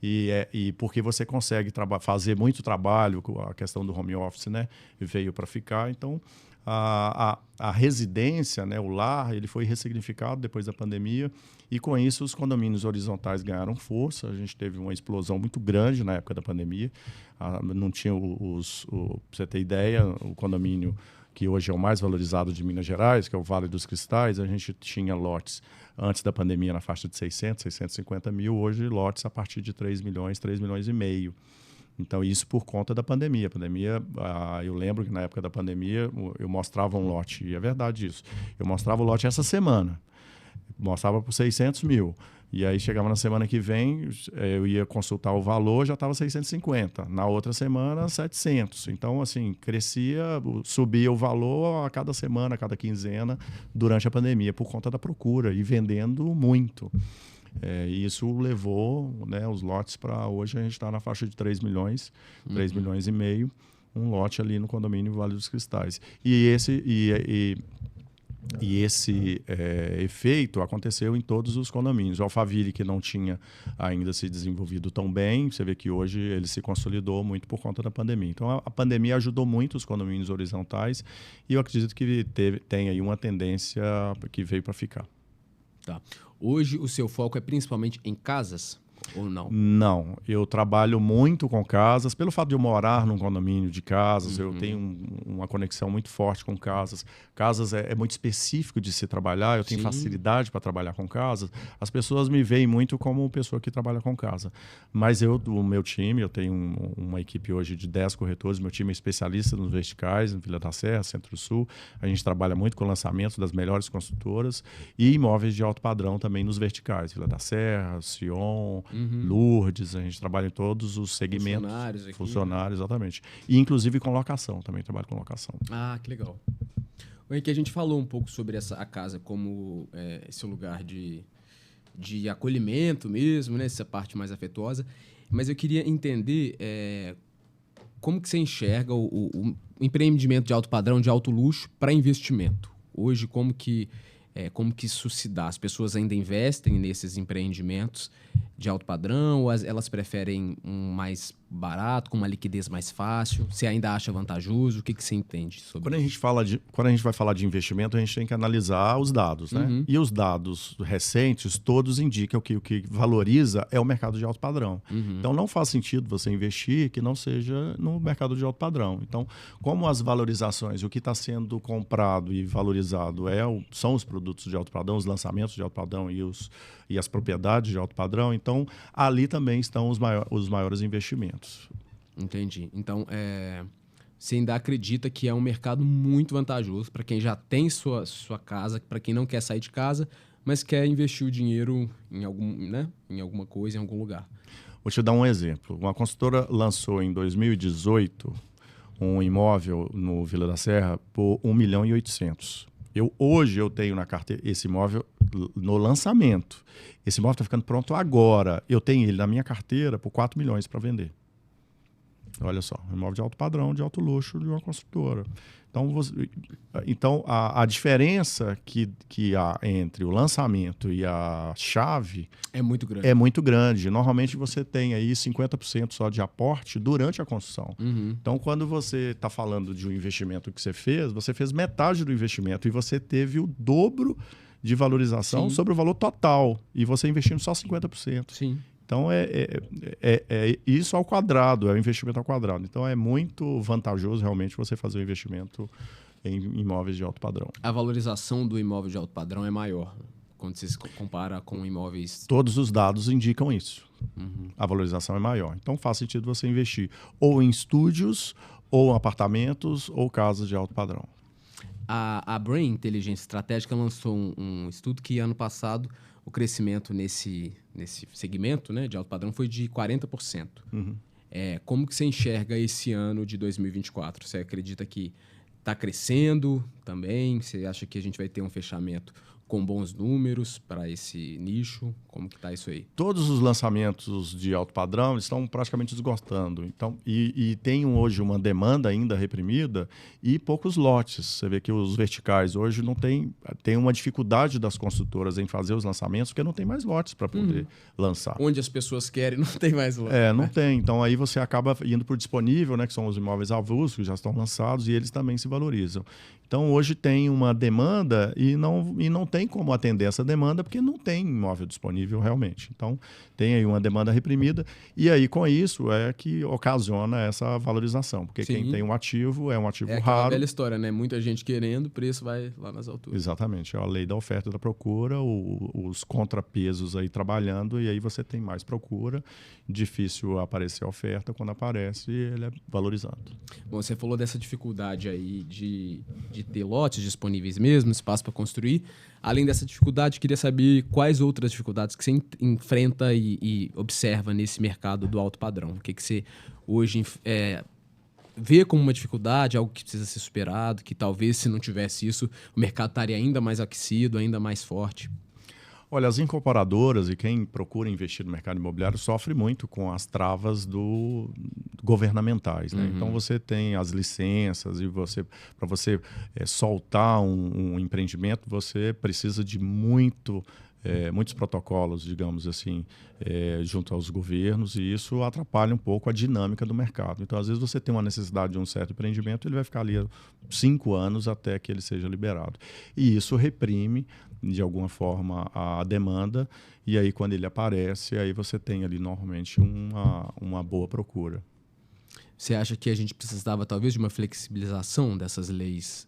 E porque você consegue fazer muito trabalho, a questão do home office, né, veio para ficar. Então, a residência, né, o lar, ele foi ressignificado depois da pandemia, e com isso os condomínios horizontais ganharam força. A gente teve uma explosão muito grande na época da pandemia. Não tinha pra você ter ideia, o condomínio que hoje é o mais valorizado de Minas Gerais, que é o Vale dos Cristais, a gente tinha lotes antes da pandemia na faixa de 650 mil, hoje lotes a partir de 3 milhões e meio. Então, isso por conta da pandemia. Eu lembro que na época da pandemia eu mostrava um lote, e é verdade isso. Eu mostrava o lote essa semana, mostrava por 600 mil. E aí chegava na semana que vem, eu ia consultar o valor, já estava 650. Na outra semana, 700. Então, assim, subia o valor a cada semana, a cada quinzena, durante a pandemia, por conta da procura, e vendendo muito. E isso levou, né, os lotes para hoje a gente está na faixa de 3 milhões, 3 milhões e meio, um lote ali no condomínio Vale dos Cristais. E esse efeito aconteceu em todos os condomínios. O Alphaville, que não tinha ainda se desenvolvido tão bem, você vê que hoje ele se consolidou muito por conta da pandemia. Então, a pandemia ajudou muito os condomínios horizontais, e eu acredito que tem aí uma tendência que veio para ficar. Tá. Hoje, o seu foco é principalmente em casas? ou não? Não, eu trabalho muito com casas. Pelo fato de eu morar num condomínio de casas, eu tenho uma conexão muito forte com casas. Casas é muito específico de se trabalhar, eu tenho facilidade para trabalhar com casas. As pessoas me veem muito como pessoa que trabalha com casa. Mas o meu time, eu tenho uma equipe hoje de 10 corretores, meu time é especialista nos verticais, no Vila da Serra, Centro-Sul. A gente trabalha muito com o lançamento das melhores construtoras e imóveis de alto padrão também nos verticais, Vila da Serra, Sion, Lourdes, a gente trabalha em todos os segmentos. Funcionários, exatamente. E inclusive com locação, também trabalho com locação. Ah, que legal. O Henrique, a gente falou um pouco sobre a casa como esse lugar de acolhimento mesmo, né? Essa parte mais afetuosa. Mas eu queria entender como que você enxerga o empreendimento de alto padrão, de alto luxo, para investimento. Hoje, como que isso se dá? As pessoas ainda investem nesses empreendimentos de alto padrão ou elas preferem um mais barato, com uma liquidez mais fácil? Você ainda acha vantajoso? O que você entende sobre quando a gente vai falar de investimento, a gente tem que analisar os dados, né? E os dados recentes, todos indicam que o que valoriza é o mercado de alto padrão. Então, não faz sentido você investir que não seja no mercado de alto padrão. Então, como as valorizações, o que está sendo comprado e valorizado são os produtos de alto padrão, os lançamentos de alto padrão e as propriedades de alto padrão, então, ali também estão os maiores investimentos. Entendi. Então, você ainda acredita que é um mercado muito vantajoso para quem já tem sua casa, para quem não quer sair de casa, mas quer investir o dinheiro em alguma coisa, em algum lugar. Vou te dar um exemplo. Uma consultora lançou em 2018 um imóvel no Vila da Serra por 1.800.000. Hoje eu tenho na carteira esse imóvel no lançamento. Esse imóvel está ficando pronto agora. Eu tenho ele na minha carteira por 4 milhões para vender. Olha só, um imóvel de alto padrão, de alto luxo, de uma construtora. Então a diferença que há entre o lançamento e a chave é muito grande. É muito grande. Normalmente você tem aí 50% só de aporte durante a construção. Então, quando você está falando de um investimento que você fez metade do investimento e você teve o dobro de valorização sobre o valor total. E você investindo só 50%. Sim. Então, isso ao quadrado, é o investimento ao quadrado. Então, é muito vantajoso realmente você fazer o investimento em imóveis de alto padrão. A valorização do imóvel de alto padrão é maior quando você se compara com imóveis... Todos os dados indicam isso. A valorização é maior. Então, faz sentido você investir ou em estúdios, ou em apartamentos, ou casas de alto padrão. A Brain Inteligência Estratégica lançou um estudo que, ano passado, o crescimento nesse segmento, né, de alto padrão foi de 40%. Como que você enxerga esse ano de 2024? Você acredita que está crescendo também? Você acha que a gente vai ter um fechamento com bons números para esse nicho? Como que está isso aí? Todos os lançamentos de alto padrão estão praticamente esgotando. Então, e tem hoje uma demanda ainda reprimida e poucos lotes. Você vê que os verticais hoje não tem uma dificuldade das construtoras em fazer os lançamentos porque não tem mais lotes para poder lançar. Onde as pessoas querem, não tem mais lotes. Não tem. Então, aí você acaba indo por disponível, né, que são os imóveis avulsos, que já estão lançados, e eles também se valorizam. Então, hoje tem uma demanda e não tem como atender essa demanda porque não tem imóvel disponível realmente. Então, tem aí uma demanda reprimida e aí, com isso, é que ocasiona essa valorização. Porque quem tem um ativo é um ativo raro. É aquela velha história, né? Muita gente querendo, o preço vai lá nas alturas. Exatamente. É a lei da oferta e da procura, os contrapesos aí trabalhando e aí você tem mais procura. Difícil aparecer a oferta, quando aparece, ele é valorizado. Bom, você falou dessa dificuldade aí de ter lotes disponíveis mesmo, espaço para construir. Além dessa dificuldade, queria saber quais outras dificuldades que você enfrenta e observa nesse mercado do alto padrão. O que você hoje vê como uma dificuldade, algo que precisa ser superado, que talvez se não tivesse isso, o mercado estaria ainda mais aquecido, ainda mais forte? Olha, as incorporadoras e quem procura investir no mercado imobiliário sofre muito com as travas governamentais, né? Então, você tem as licenças e para você soltar um empreendimento, você precisa de muito muitos protocolos, digamos assim, junto aos governos, e isso atrapalha um pouco a dinâmica do mercado. Então, às vezes, você tem uma necessidade de um certo empreendimento, ele vai ficar ali 5 anos até que ele seja liberado. E isso reprime, de alguma forma, a demanda, e aí, quando ele aparece, aí você tem ali, normalmente, uma boa procura. Você acha que a gente precisava, talvez, de uma flexibilização dessas leis,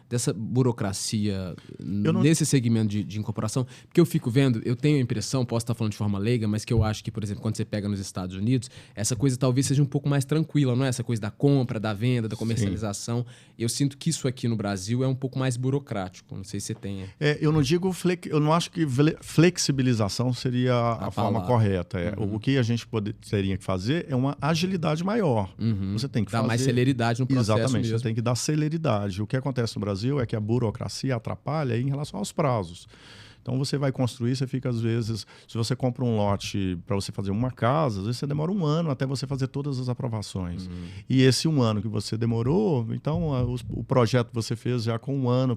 dessa burocracia nesse segmento de incorporação? Porque eu fico vendo, eu tenho a impressão, posso estar falando de forma leiga, mas que eu acho que, por exemplo, quando você pega nos Estados Unidos, essa coisa talvez seja um pouco mais tranquila, não é? Essa coisa da compra, da venda, da comercialização. Sim. Eu sinto que isso aqui no Brasil é um pouco mais burocrático. Não sei se você tem... eu não acho que flexibilização seria a forma correta. O que a gente teria que fazer é uma agilidade maior. Você tem que dar mais celeridade no processo. Exatamente, mesmo. você tem que dar celeridade. O que acontece no Brasil é que a burocracia atrapalha em relação aos prazos. Então, você vai construir, você fica, às vezes, se você compra um lote para você fazer uma casa, às vezes você demora 1 ano até você fazer todas as aprovações. E esse 1 ano que você demorou, então, o projeto que você fez já com 1 ano,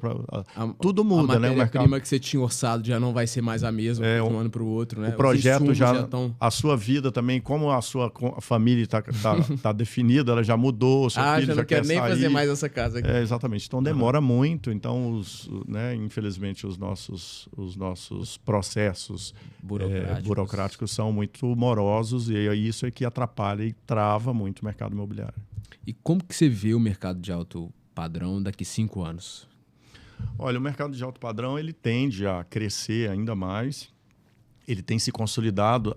tudo muda, né? A matéria-prima que você tinha orçado já não vai ser mais a mesma de um ano para o outro, né? O projeto já a sua vida também, como a sua família está definida, ela já mudou, seu filho já não quer nem sair. Fazer mais essa casa aqui. Exatamente. Então, demora muito. Então, infelizmente, os nossos processos burocráticos são muito morosos, e isso é que atrapalha e trava muito o mercado imobiliário. E como que você vê o mercado de alto padrão daqui 5 anos? Olha, o mercado de alto padrão ele tende a crescer ainda mais. Ele tem se consolidado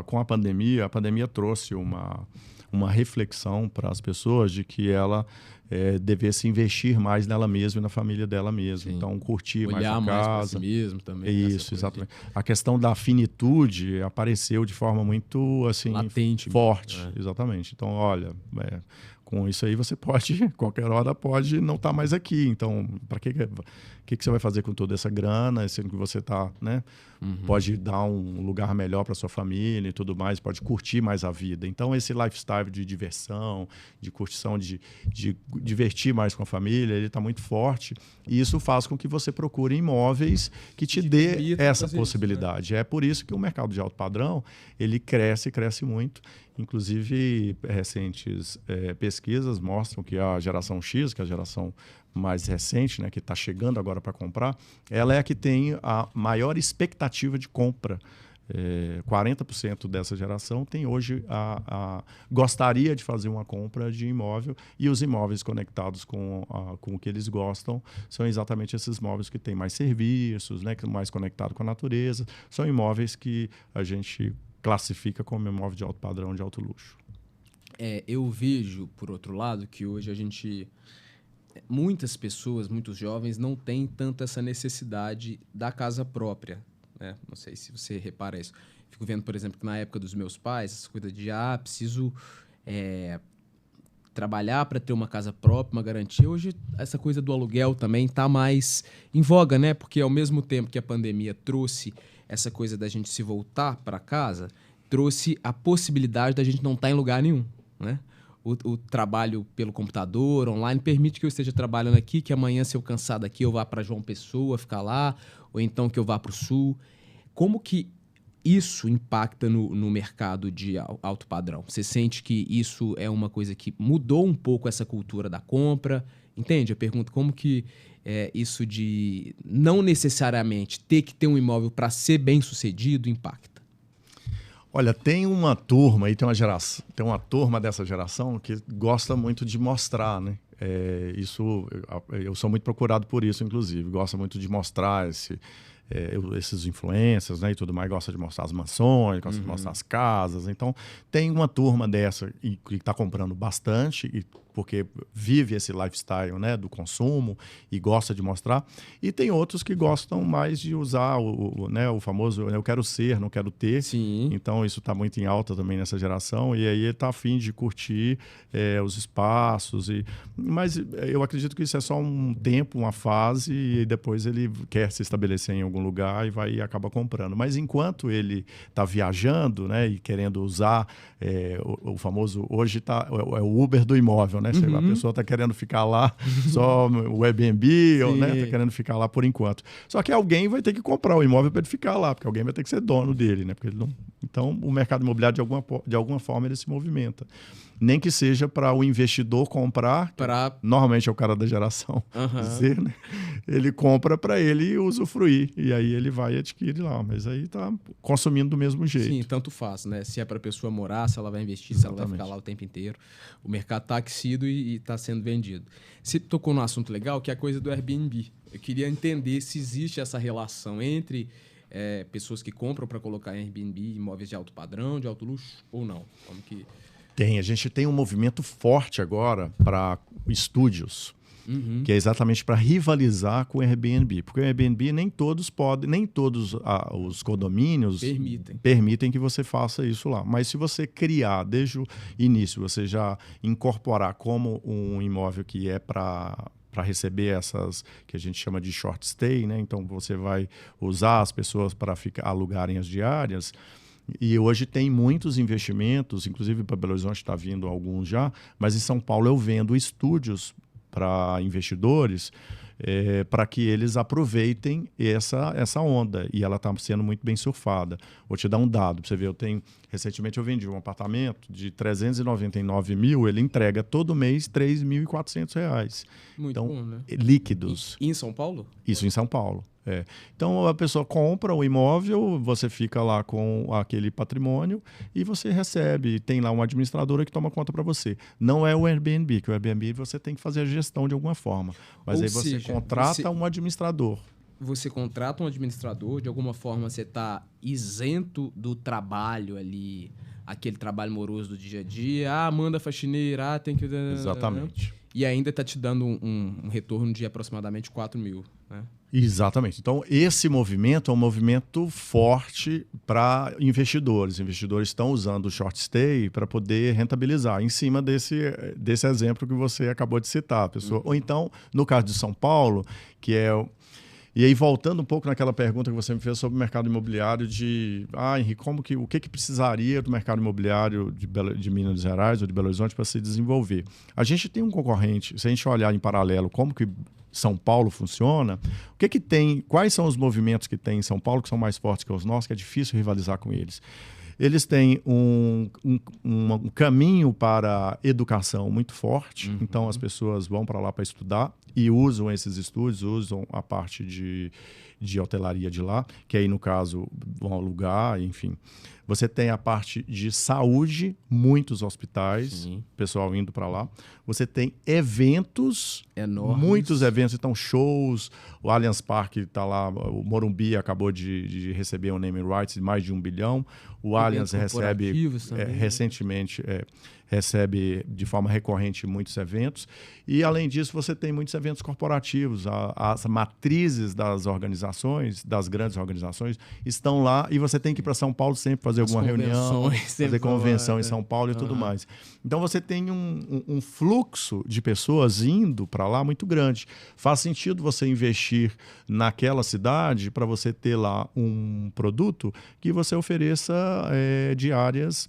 com a pandemia. A pandemia trouxe uma reflexão para as pessoas de que ela devesse investir mais nela mesma e na família dela mesma. Sim. Então, curtir olhar mais a casa. Mais para si mesmo também. Isso, exatamente. A questão da finitude apareceu de forma muito assim, latente, forte. Exatamente. Então, olha, com isso aí você pode, qualquer hora pode não estar mais aqui. Então, para que você vai fazer com toda essa grana, sendo que você está, né? Pode dar um lugar melhor para sua família e tudo mais, pode curtir mais a vida. Então, esse lifestyle de diversão, de curtição, de divertir mais com a família, ele está muito forte. E isso faz com que você procure imóveis que te dê essa possibilidade. Isso, né? É por isso que o mercado de alto padrão, ele cresce muito. Inclusive, recentes pesquisas mostram que a geração X, que é a geração mais recente, né, que está chegando agora para comprar, ela é a que tem a maior expectativa de compra. 40% dessa geração tem hoje gostaria de fazer uma compra de imóvel, e os imóveis conectados com o que eles gostam são exatamente esses imóveis que têm mais serviços, né, que são mais conectados com a natureza. São imóveis que a gente classifica como imóvel de alto padrão, de alto luxo. Eu vejo, por outro lado, que hoje muitas pessoas, muitos jovens, não têm tanto essa necessidade da casa própria, né? Não sei se você repara isso. Fico vendo, por exemplo, que na época dos meus pais, essa coisa de preciso trabalhar para ter uma casa própria, uma garantia. Hoje, essa coisa do aluguel também está mais em voga, né? Porque ao mesmo tempo que a pandemia trouxe essa coisa da gente se voltar para casa, trouxe a possibilidade da gente não estar em lugar nenhum, né? O trabalho pelo computador, online, permite que eu esteja trabalhando aqui, que amanhã, se eu cansar daqui, eu vá para João Pessoa ficar lá, ou então que eu vá para o Sul. Como que isso impacta no mercado de alto padrão? Você sente que isso é uma coisa que mudou um pouco essa cultura da compra? Entende? Eu pergunto como que isso de não necessariamente ter que ter um imóvel para ser bem sucedido impacta. Olha, tem uma turma aí, tem uma turma dessa geração que gosta muito de mostrar, né? Eu sou muito procurado por isso, inclusive. Gosta muito de mostrar esses influencers, né, e tudo mais, gosta de mostrar as mansões, gosta de mostrar as casas. Então, tem uma turma dessa que está comprando bastante, porque vive esse lifestyle, né, do consumo e gosta de mostrar. E tem outros que gostam mais de usar o famoso eu quero ser, não quero ter. Sim. Então, isso está muito em alta também nessa geração. E aí está a fim de curtir os espaços. Mas eu acredito que isso é só um tempo, uma fase, e depois ele quer se estabelecer em algum algum lugar e acaba comprando. Mas enquanto ele está viajando, né, e querendo usar o famoso, hoje é o Uber do imóvel, né? A pessoa está querendo ficar lá, só o Airbnb, ou, né, está querendo ficar lá por enquanto. Só que alguém vai ter que comprar o imóvel para ele ficar lá, porque alguém vai ter que ser dono dele, né? Porque ele não... Então, o mercado imobiliário, de alguma forma, ele se movimenta. Nem que seja para o investidor comprar, normalmente é o cara da geração Z, né? Ele compra para ele usufruir, e aí ele vai e adquire lá, mas aí está consumindo do mesmo jeito. Sim, tanto faz, né? Se é para a pessoa morar, se ela vai investir, se ela vai ficar lá o tempo inteiro. O mercado está aquecido e está sendo vendido. Você tocou num assunto legal, que é a coisa do Airbnb. Eu queria entender se existe essa relação entre pessoas que compram para colocar em Airbnb imóveis de alto padrão, de alto luxo, ou não? Como que... A gente tem um movimento forte agora para estúdios, que é exatamente para rivalizar com o Airbnb. Porque o Airbnb nem todos os condomínios permitem que você faça isso lá. Mas se você criar desde o início, você já incorporar como um imóvel que é para receber essas que a gente chama de short stay, né? Então você vai usar as pessoas para alugarem as diárias. E hoje tem muitos investimentos, inclusive para Belo Horizonte está vindo alguns já, mas em São Paulo eu vendo estúdios para investidores para que eles aproveitem essa onda. E ela está sendo muito bem surfada. Vou te dar um dado para você ver. Recentemente eu vendi um apartamento de 399 mil, ele entrega todo mês R$ 3.400. Muito então, bom, né? Líquidos. E em São Paulo? Isso, em São Paulo. Então a pessoa compra o imóvel, você fica lá com aquele patrimônio e você recebe, tem lá uma administradora que toma conta para você. Não é o Airbnb, que o Airbnb você tem que fazer a gestão de alguma forma. Mas aí você contrata um administrador. Você contrata um administrador, de alguma forma você está isento do trabalho ali, aquele trabalho moroso do dia a dia. Manda faxineira, tem que... Exatamente. E ainda está te dando um retorno de aproximadamente 4 mil, né? Exatamente. Então, esse movimento é um movimento forte para investidores. Investidores estão usando o short stay para poder rentabilizar em cima desse exemplo que você acabou de citar, pessoa. Ou então, no caso de São Paulo, que é... E aí, voltando um pouco naquela pergunta que você me fez sobre o mercado imobiliário Henrique, o que precisaria do mercado imobiliário de Minas Gerais ou de Belo Horizonte para se desenvolver? A gente tem um concorrente, se a gente olhar em paralelo como que São Paulo funciona, o que tem, quais são os movimentos que tem em São Paulo que são mais fortes que os nossos, que é difícil rivalizar com eles? Eles têm um caminho para educação muito forte, então as pessoas vão para lá para estudar e usam esses estúdios, usam a parte de hotelaria de lá, que aí no caso vão alugar, enfim. Você tem a parte de saúde, muitos hospitais, pessoal indo para lá. Você tem eventos, muitos eventos, então shows, o Allianz Parque está lá, o Morumbi acabou de receber um naming rights de mais de 1 bilhão. O Allianz recebe recentemente, recebe de forma recorrente muitos eventos. E, além disso, você tem muitos eventos corporativos. As matrizes das organizações, das grandes organizações, estão lá e você tem que ir para São Paulo sempre fazer alguma reunião, fazer convenção em São Paulo e tudo mais. Então, você tem um fluxo de pessoas indo para lá muito grande. Faz sentido você investir naquela cidade para você ter lá um produto que você ofereça diárias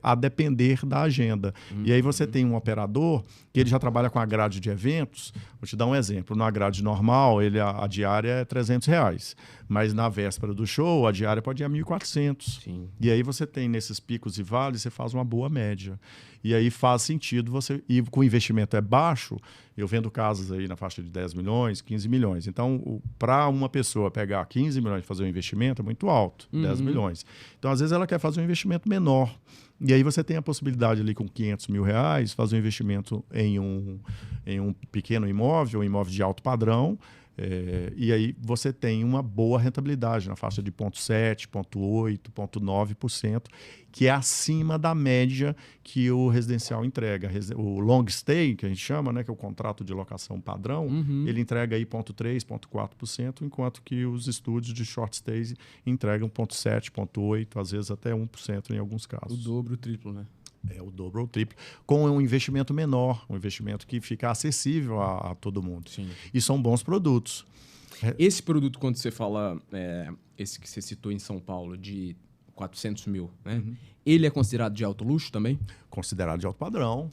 a depender da agenda. E aí você tem um operador que ele já trabalha com a grade de eventos. Vou te dar um exemplo. Na grade normal, a diária é R$300. Mas na véspera do show, a diária pode ir a 1.400. E aí você tem nesses picos e vales, você faz uma boa média. E aí faz sentido você... E com o investimento é baixo, eu vendo casas aí na faixa de 10 milhões, 15 milhões. Então, para uma pessoa pegar 15 milhões e fazer um investimento, é muito alto, 10 milhões. Então, às vezes, ela quer fazer um investimento menor. E aí você tem a possibilidade ali com R$500 mil fazer um investimento em um pequeno imóvel, um imóvel de alto padrão, e aí você tem uma boa rentabilidade na faixa de 0,7%, 0,8%, 0,9%, que é acima da média que o residencial entrega. O long stay, que a gente chama, né, que é o contrato de locação padrão, ele entrega aí 0,3%, 0,4%, enquanto que os estúdios de short stays entregam 0,7%, 0,8%, às vezes até 1% em alguns casos. O dobro, o triplo, né? O dobro ou o triplo, com um investimento menor, um investimento que fica acessível a todo mundo. E são bons produtos. Esse produto, quando você fala, esse que você citou em São Paulo, de 400 mil, né? Ele é considerado de alto luxo também? Considerado de alto padrão.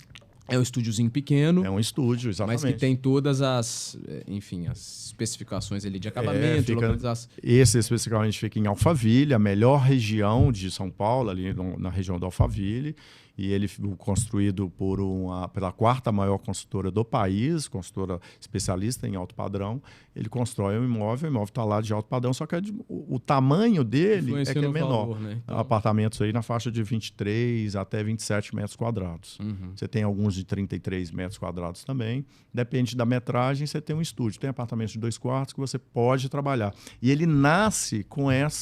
É um estúdiozinho pequeno. É um estúdio, exatamente. Mas que tem todas as, enfim, as especificações ali de acabamento, localização. Esse especificamente fica em Alphaville, a melhor região de São Paulo, ali na região do Alphaville. E ele foi construído pela quarta maior construtora do país, construtora especialista em alto padrão. Ele constrói um imóvel, o imóvel está lá de alto padrão, só que o tamanho dele é que é menor. Valor, né? Então... Apartamentos aí na faixa de 23 até 27 metros quadrados. Você tem alguns de 33 metros quadrados também. Depende da metragem, você tem um estúdio. Tem apartamentos de 2 quartos que você pode trabalhar. E ele nasce com esse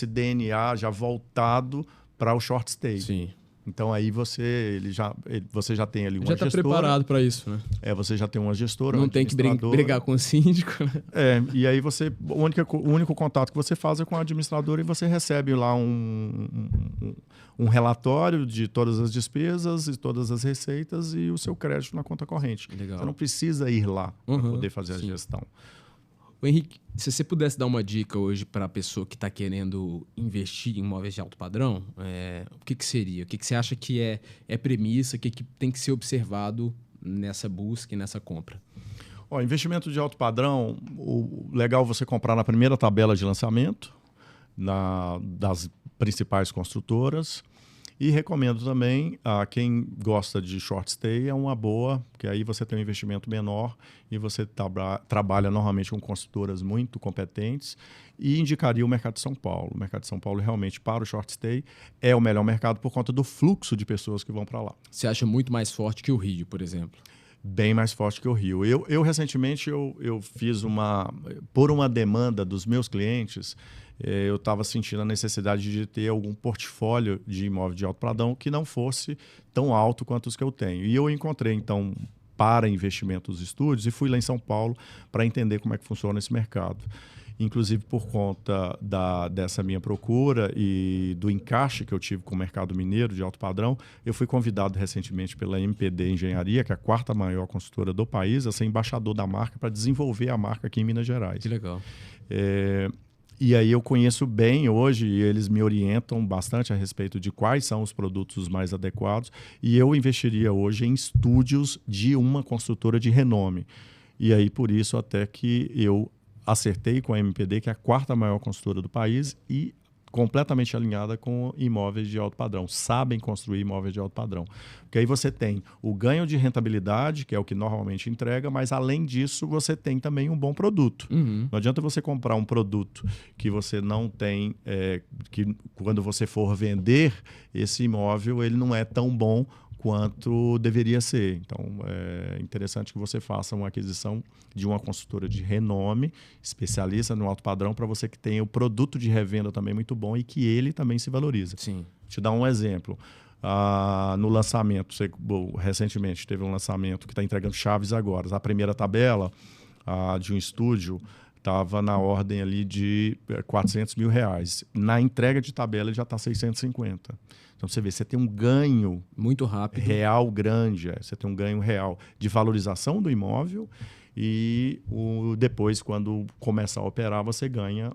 DNA já voltado para o short stay. Sim. Então aí você já tem ali uma gestora. Já está preparado para isso, né? Você já tem uma gestora. Não tem que brigar com o síndico, né? E aí o único contato que você faz é com a administradora e você recebe lá um relatório de todas as despesas e todas as receitas e o seu crédito na conta corrente. Legal. Você não precisa ir lá para poder fazer a gestão. O Henrique, se você pudesse dar uma dica hoje para a pessoa que está querendo investir em imóveis de alto padrão, o que seria? O que você acha que é premissa, o que tem que ser observado nessa busca e nessa compra? Investimento de alto padrão, o legal é você comprar na primeira tabela de lançamento das principais construtoras. E recomendo também a quem gosta de short stay, é uma boa, porque aí você tem um investimento menor e você trabalha normalmente com construtoras muito competentes, e indicaria o mercado de São Paulo. O mercado de São Paulo realmente para o short stay é o melhor mercado por conta do fluxo de pessoas que vão para lá. Você acha muito mais forte que o Rio, por exemplo? Bem mais forte que o Rio. Eu recentemente fiz por uma demanda dos meus clientes, eu estava sentindo a necessidade de ter algum portfólio de imóvel de alto padrão que não fosse tão alto quanto os que eu tenho. E eu encontrei, então, para investimentos estúdios, e fui lá em São Paulo para entender como é que funciona esse mercado. Inclusive, por conta dessa minha procura e do encaixe que eu tive com o mercado mineiro de alto padrão, eu fui convidado recentemente pela MPD Engenharia, que é a quarta maior construtora do país, a ser embaixador da marca para desenvolver a marca aqui em Minas Gerais. Que legal. E aí eu conheço bem hoje e eles me orientam bastante a respeito de quais são os produtos mais adequados, e eu investiria hoje em estúdios de uma construtora de renome. E aí, por isso, até que eu acertei com a MPD, que é a quarta maior construtora do país e completamente alinhada com imóveis de alto padrão. Sabem construir imóveis de alto padrão. Porque aí você tem o ganho de rentabilidade, que é o que normalmente entrega, mas além disso você tem também um bom produto. Não adianta você comprar um produto que você não tem, que quando você for vender esse imóvel, ele não é tão bom quanto deveria ser. Então, é interessante que você faça uma aquisição de uma consultora de renome, especialista no alto padrão, para você que tenha o produto de revenda também muito bom e que ele também se valoriza. Sim. Vou te dar um exemplo. No lançamento, recentemente teve um lançamento que está entregando chaves agora. A primeira tabela de um estúdio estava na ordem ali de R$400 mil. Na entrega de tabela ele já está 650. Então você vê, você tem um ganho muito rápido, real grande. Você tem um ganho real de valorização do imóvel e depois, quando começar a operar, você ganha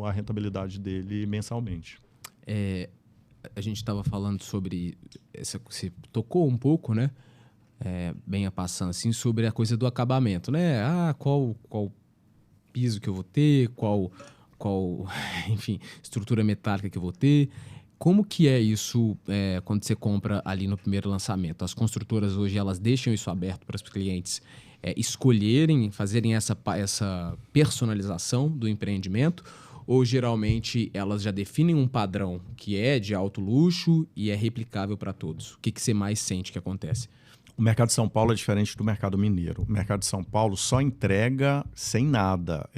a rentabilidade dele mensalmente. A gente estava falando sobre você tocou um pouco, né? Bem a passando assim, sobre a coisa do acabamento, né? Qual piso que eu vou ter, qual enfim, estrutura metálica que eu vou ter. Como que é isso quando você compra ali no primeiro lançamento? As construtoras hoje, elas deixam isso aberto para os clientes escolherem, fazerem essa personalização do empreendimento, ou geralmente elas já definem um padrão que é de alto luxo e é replicável para todos? O que você mais sente que acontece? O mercado de São Paulo é diferente do mercado mineiro. O mercado de São Paulo só entrega sem nada.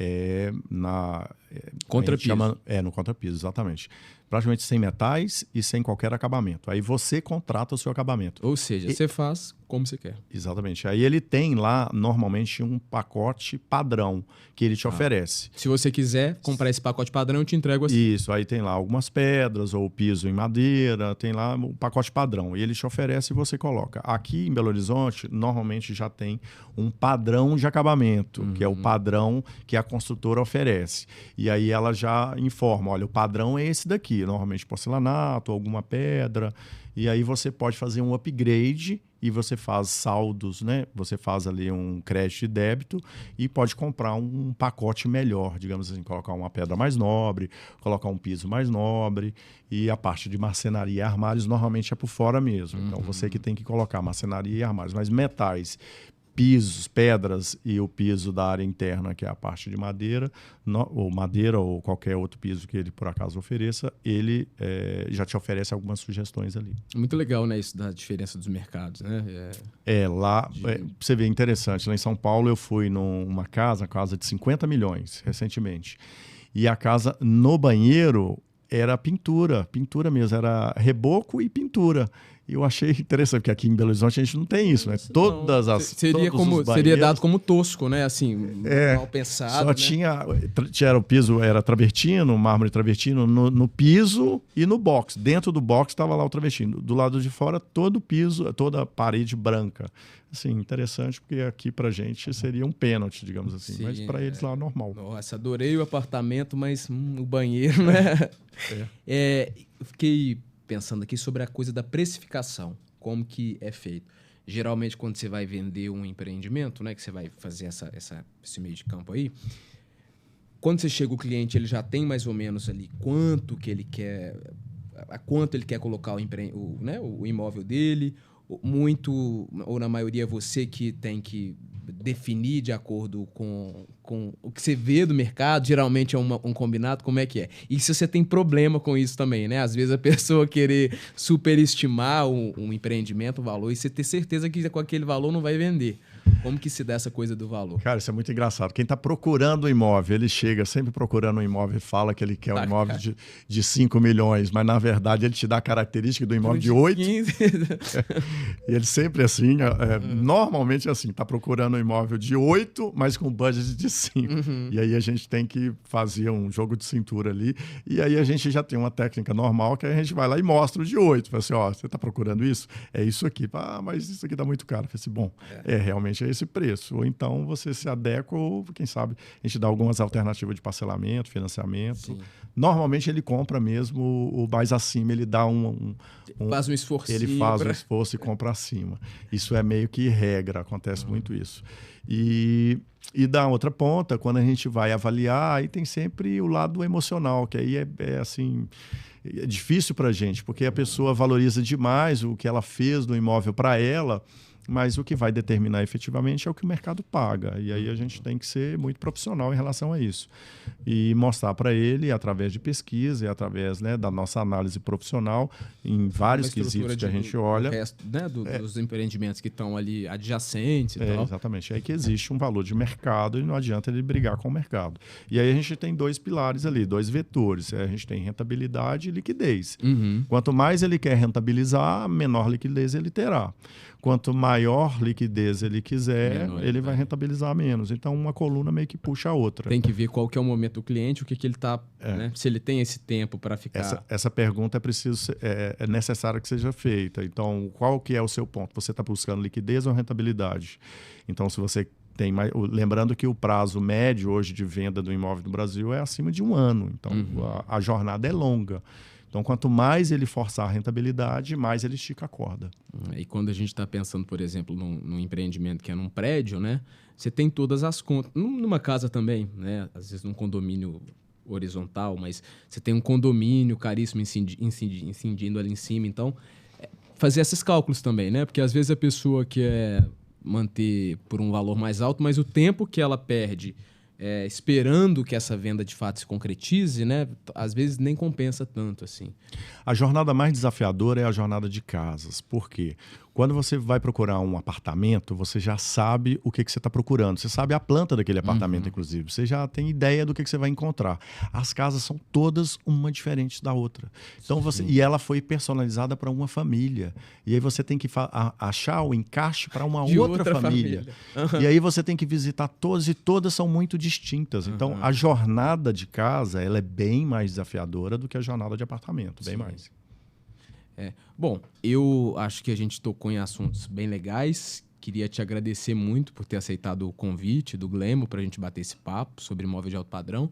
Contrapiso. No contrapiso, exatamente. Praticamente sem metais e sem qualquer acabamento. Aí você contrata o seu acabamento. Ou seja, você faz como você quer. Exatamente. Aí ele tem lá, normalmente, um pacote padrão que ele te oferece. Se você quiser comprar esse pacote padrão, eu te entrego assim. Isso, aí tem lá algumas pedras ou piso em madeira, tem lá um pacote padrão. E ele te oferece e você coloca. Aqui em Belo Horizonte, normalmente já tem um padrão de acabamento, que é o padrão que a construtora oferece. E aí ela já informa, olha, o padrão é esse daqui, normalmente porcelanato, alguma pedra. E aí você pode fazer um upgrade e você faz saldos, né? Você faz ali um crédito e débito e pode comprar um pacote melhor, digamos assim, colocar uma pedra mais nobre, colocar um piso mais nobre e a parte de marcenaria e armários normalmente é por fora mesmo. Então você que tem que colocar marcenaria e armários, mas metais, pisos, pedras e o piso da área interna, que é a parte de madeira, ou madeira ou qualquer outro piso que ele por acaso ofereça, ele já te oferece algumas sugestões ali. Muito legal, né, isso da diferença dos mercados, né? Lá, você vê, interessante, lá em São Paulo eu fui numa casa de 50 milhões, recentemente, e a casa no banheiro era pintura mesmo, era reboco e pintura. E eu achei interessante, porque aqui em Belo Horizonte a gente não tem isso, né? Seria dado como tosco, né? Assim, mal pensado. Só era o piso, era travertino, mármore travertino no piso e no box. Dentro do box estava lá o travertino. Do lado de fora, todo o piso, toda a parede branca. Assim, interessante, porque aqui pra gente seria um pênalti, digamos assim. Sim, mas para eles lá, normal. Nossa, adorei o apartamento, mas o banheiro, né? Eu fiquei pensando aqui sobre a coisa da precificação, como que é feito. Geralmente, quando você vai vender um empreendimento, né, que você vai fazer esse meio de campo aí, quando você chega o cliente, ele já tem mais ou menos ali quanto que ele quer, a quanto ele quer colocar o imóvel dele, muito, ou na maioria é você que tem que definir de acordo com o que você vê do mercado, geralmente é um combinado, como é que é? E se você tem problema com isso também, né? Às vezes a pessoa querer superestimar um empreendimento, o valor, e você ter certeza que com aquele valor não vai vender. Como que se dá essa coisa do valor? Cara, isso é muito engraçado. Quem está procurando um imóvel, ele chega sempre procurando um imóvel e fala que ele quer um imóvel de 5 milhões, mas na verdade ele te dá a característica do imóvel de 8. 15. E ele sempre assim, normalmente assim, está procurando um imóvel de 8, mas com budget de 5. E aí a gente tem que fazer um jogo de cintura ali. E aí a gente já tem uma técnica normal que a gente vai lá e mostra o de 8. Fala assim, você está procurando isso? É isso aqui. Mas isso aqui dá muito caro. Eu falei assim, bom, realmente é esse preço. Ou então você se adequa, ou quem sabe a gente dá algumas alternativas de parcelamento, financiamento. Sim. Normalmente ele compra mesmo o mais acima, ele dá faz um esforço. Ele faz um esforço e compra acima. Isso é meio que regra, acontece muito isso. E da outra ponta, quando a gente vai avaliar, aí tem sempre o lado emocional, que aí é assim, é difícil para a gente, porque a pessoa valoriza demais o que ela fez do imóvel para ela, mas o que vai determinar efetivamente é o que o mercado paga. E aí a gente tem que ser muito profissional em relação a isso. E mostrar para ele, através de pesquisa e através, né, da nossa análise profissional, em vários quesitos que a gente olha. Do resto, né, dos empreendimentos que estão ali adjacentes e tal. Exatamente. É aí que existe um valor de mercado e não adianta ele brigar com o mercado. E aí a gente tem 2 pilares ali, 2 vetores. A gente tem rentabilidade e liquidez. Quanto mais ele quer rentabilizar, menor liquidez ele terá. Quanto maior liquidez ele quiser, ele vai rentabilizar menos. Então, uma coluna meio que puxa a outra. Tem que ver qual que é o momento do cliente, o que ele está... Né? Se ele tem esse tempo para ficar... Essa pergunta é necessária que seja feita. Então, qual que é o seu ponto? Você está buscando liquidez ou rentabilidade? Então, se você tem mais... Lembrando que o prazo médio hoje de venda do imóvel no Brasil é acima de 1 ano. Então, a jornada é longa. Então, quanto mais ele forçar a rentabilidade, mais ele estica a corda. E quando a gente está pensando, por exemplo, num empreendimento que é num prédio, né? Você tem todas as contas. Numa casa também, né? Às vezes num condomínio horizontal, mas você tem um condomínio caríssimo incidindo ali em cima. Então, fazer esses cálculos também, né? Porque às vezes a pessoa quer manter por um valor mais alto, mas o tempo que ela perde... esperando que essa venda de fato se concretize, né? Às vezes nem compensa tanto assim. A jornada mais desafiadora é a jornada de casas. Por quê? Quando você vai procurar um apartamento, você já sabe o que você está procurando. Você sabe a planta daquele apartamento, inclusive. Você já tem ideia do que você vai encontrar. As casas são todas uma diferente da outra. Então e ela foi personalizada para uma família. E aí você tem que achar o encaixe para uma outra família. E aí você tem que visitar todas, e todas são muito distintas. Então a jornada de casa, ela é bem mais desafiadora do que a jornada de apartamento, bem mais. Bom, eu acho que a gente tocou em assuntos bem legais. Queria te agradecer muito por ter aceitado o convite do Glemo para a gente bater esse papo sobre imóvel de alto padrão.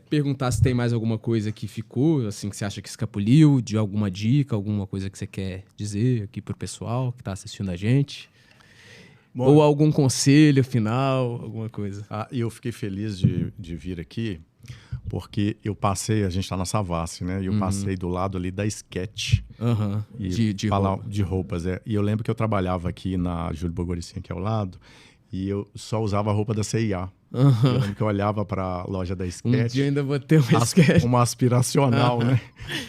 Perguntar se tem mais alguma coisa que ficou, assim, que você acha que escapuliu, de alguma dica, alguma coisa que você quer dizer aqui pro pessoal que está assistindo a gente. Bom, ou algum conselho final, alguma coisa. Eu fiquei feliz de vir aqui, porque eu passei, a gente está na Savassi, né? E eu passei do lado ali da Sketch. De roupas. E eu lembro que eu trabalhava aqui na Júlio Bogoricinha, que é ao lado, e eu só usava a roupa da C&A. Eu lembro que eu olhava para a loja da Sketch. Um dia eu ainda vou ter uma Sketch. Uma aspiracional, né?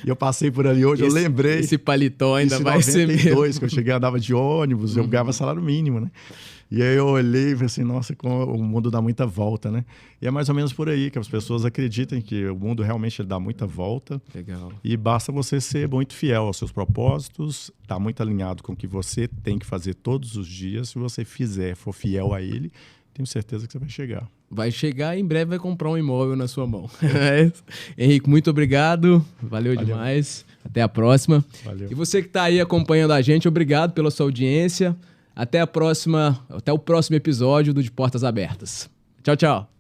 E eu passei por ali hoje, eu lembrei. Esse paletó ainda vai ser mesmo. Que eu cheguei, andava de ônibus, eu ganhava salário mínimo, né? E aí eu olhei e falei assim, nossa, como o mundo dá muita volta, né? E é mais ou menos por aí, que as pessoas acreditem que o mundo realmente dá muita volta. Legal. E basta você ser muito fiel aos seus propósitos, estar muito alinhado com o que você tem que fazer todos os dias. Se você for fiel a ele, tenho certeza que você vai chegar. Vai chegar e em breve vai comprar um imóvel na sua mão. Henrique, muito obrigado. Valeu demais. Até a próxima. Valeu. E você que está aí acompanhando a gente, obrigado pela sua audiência. Até o próximo episódio do De Portas Abertas. Tchau, tchau.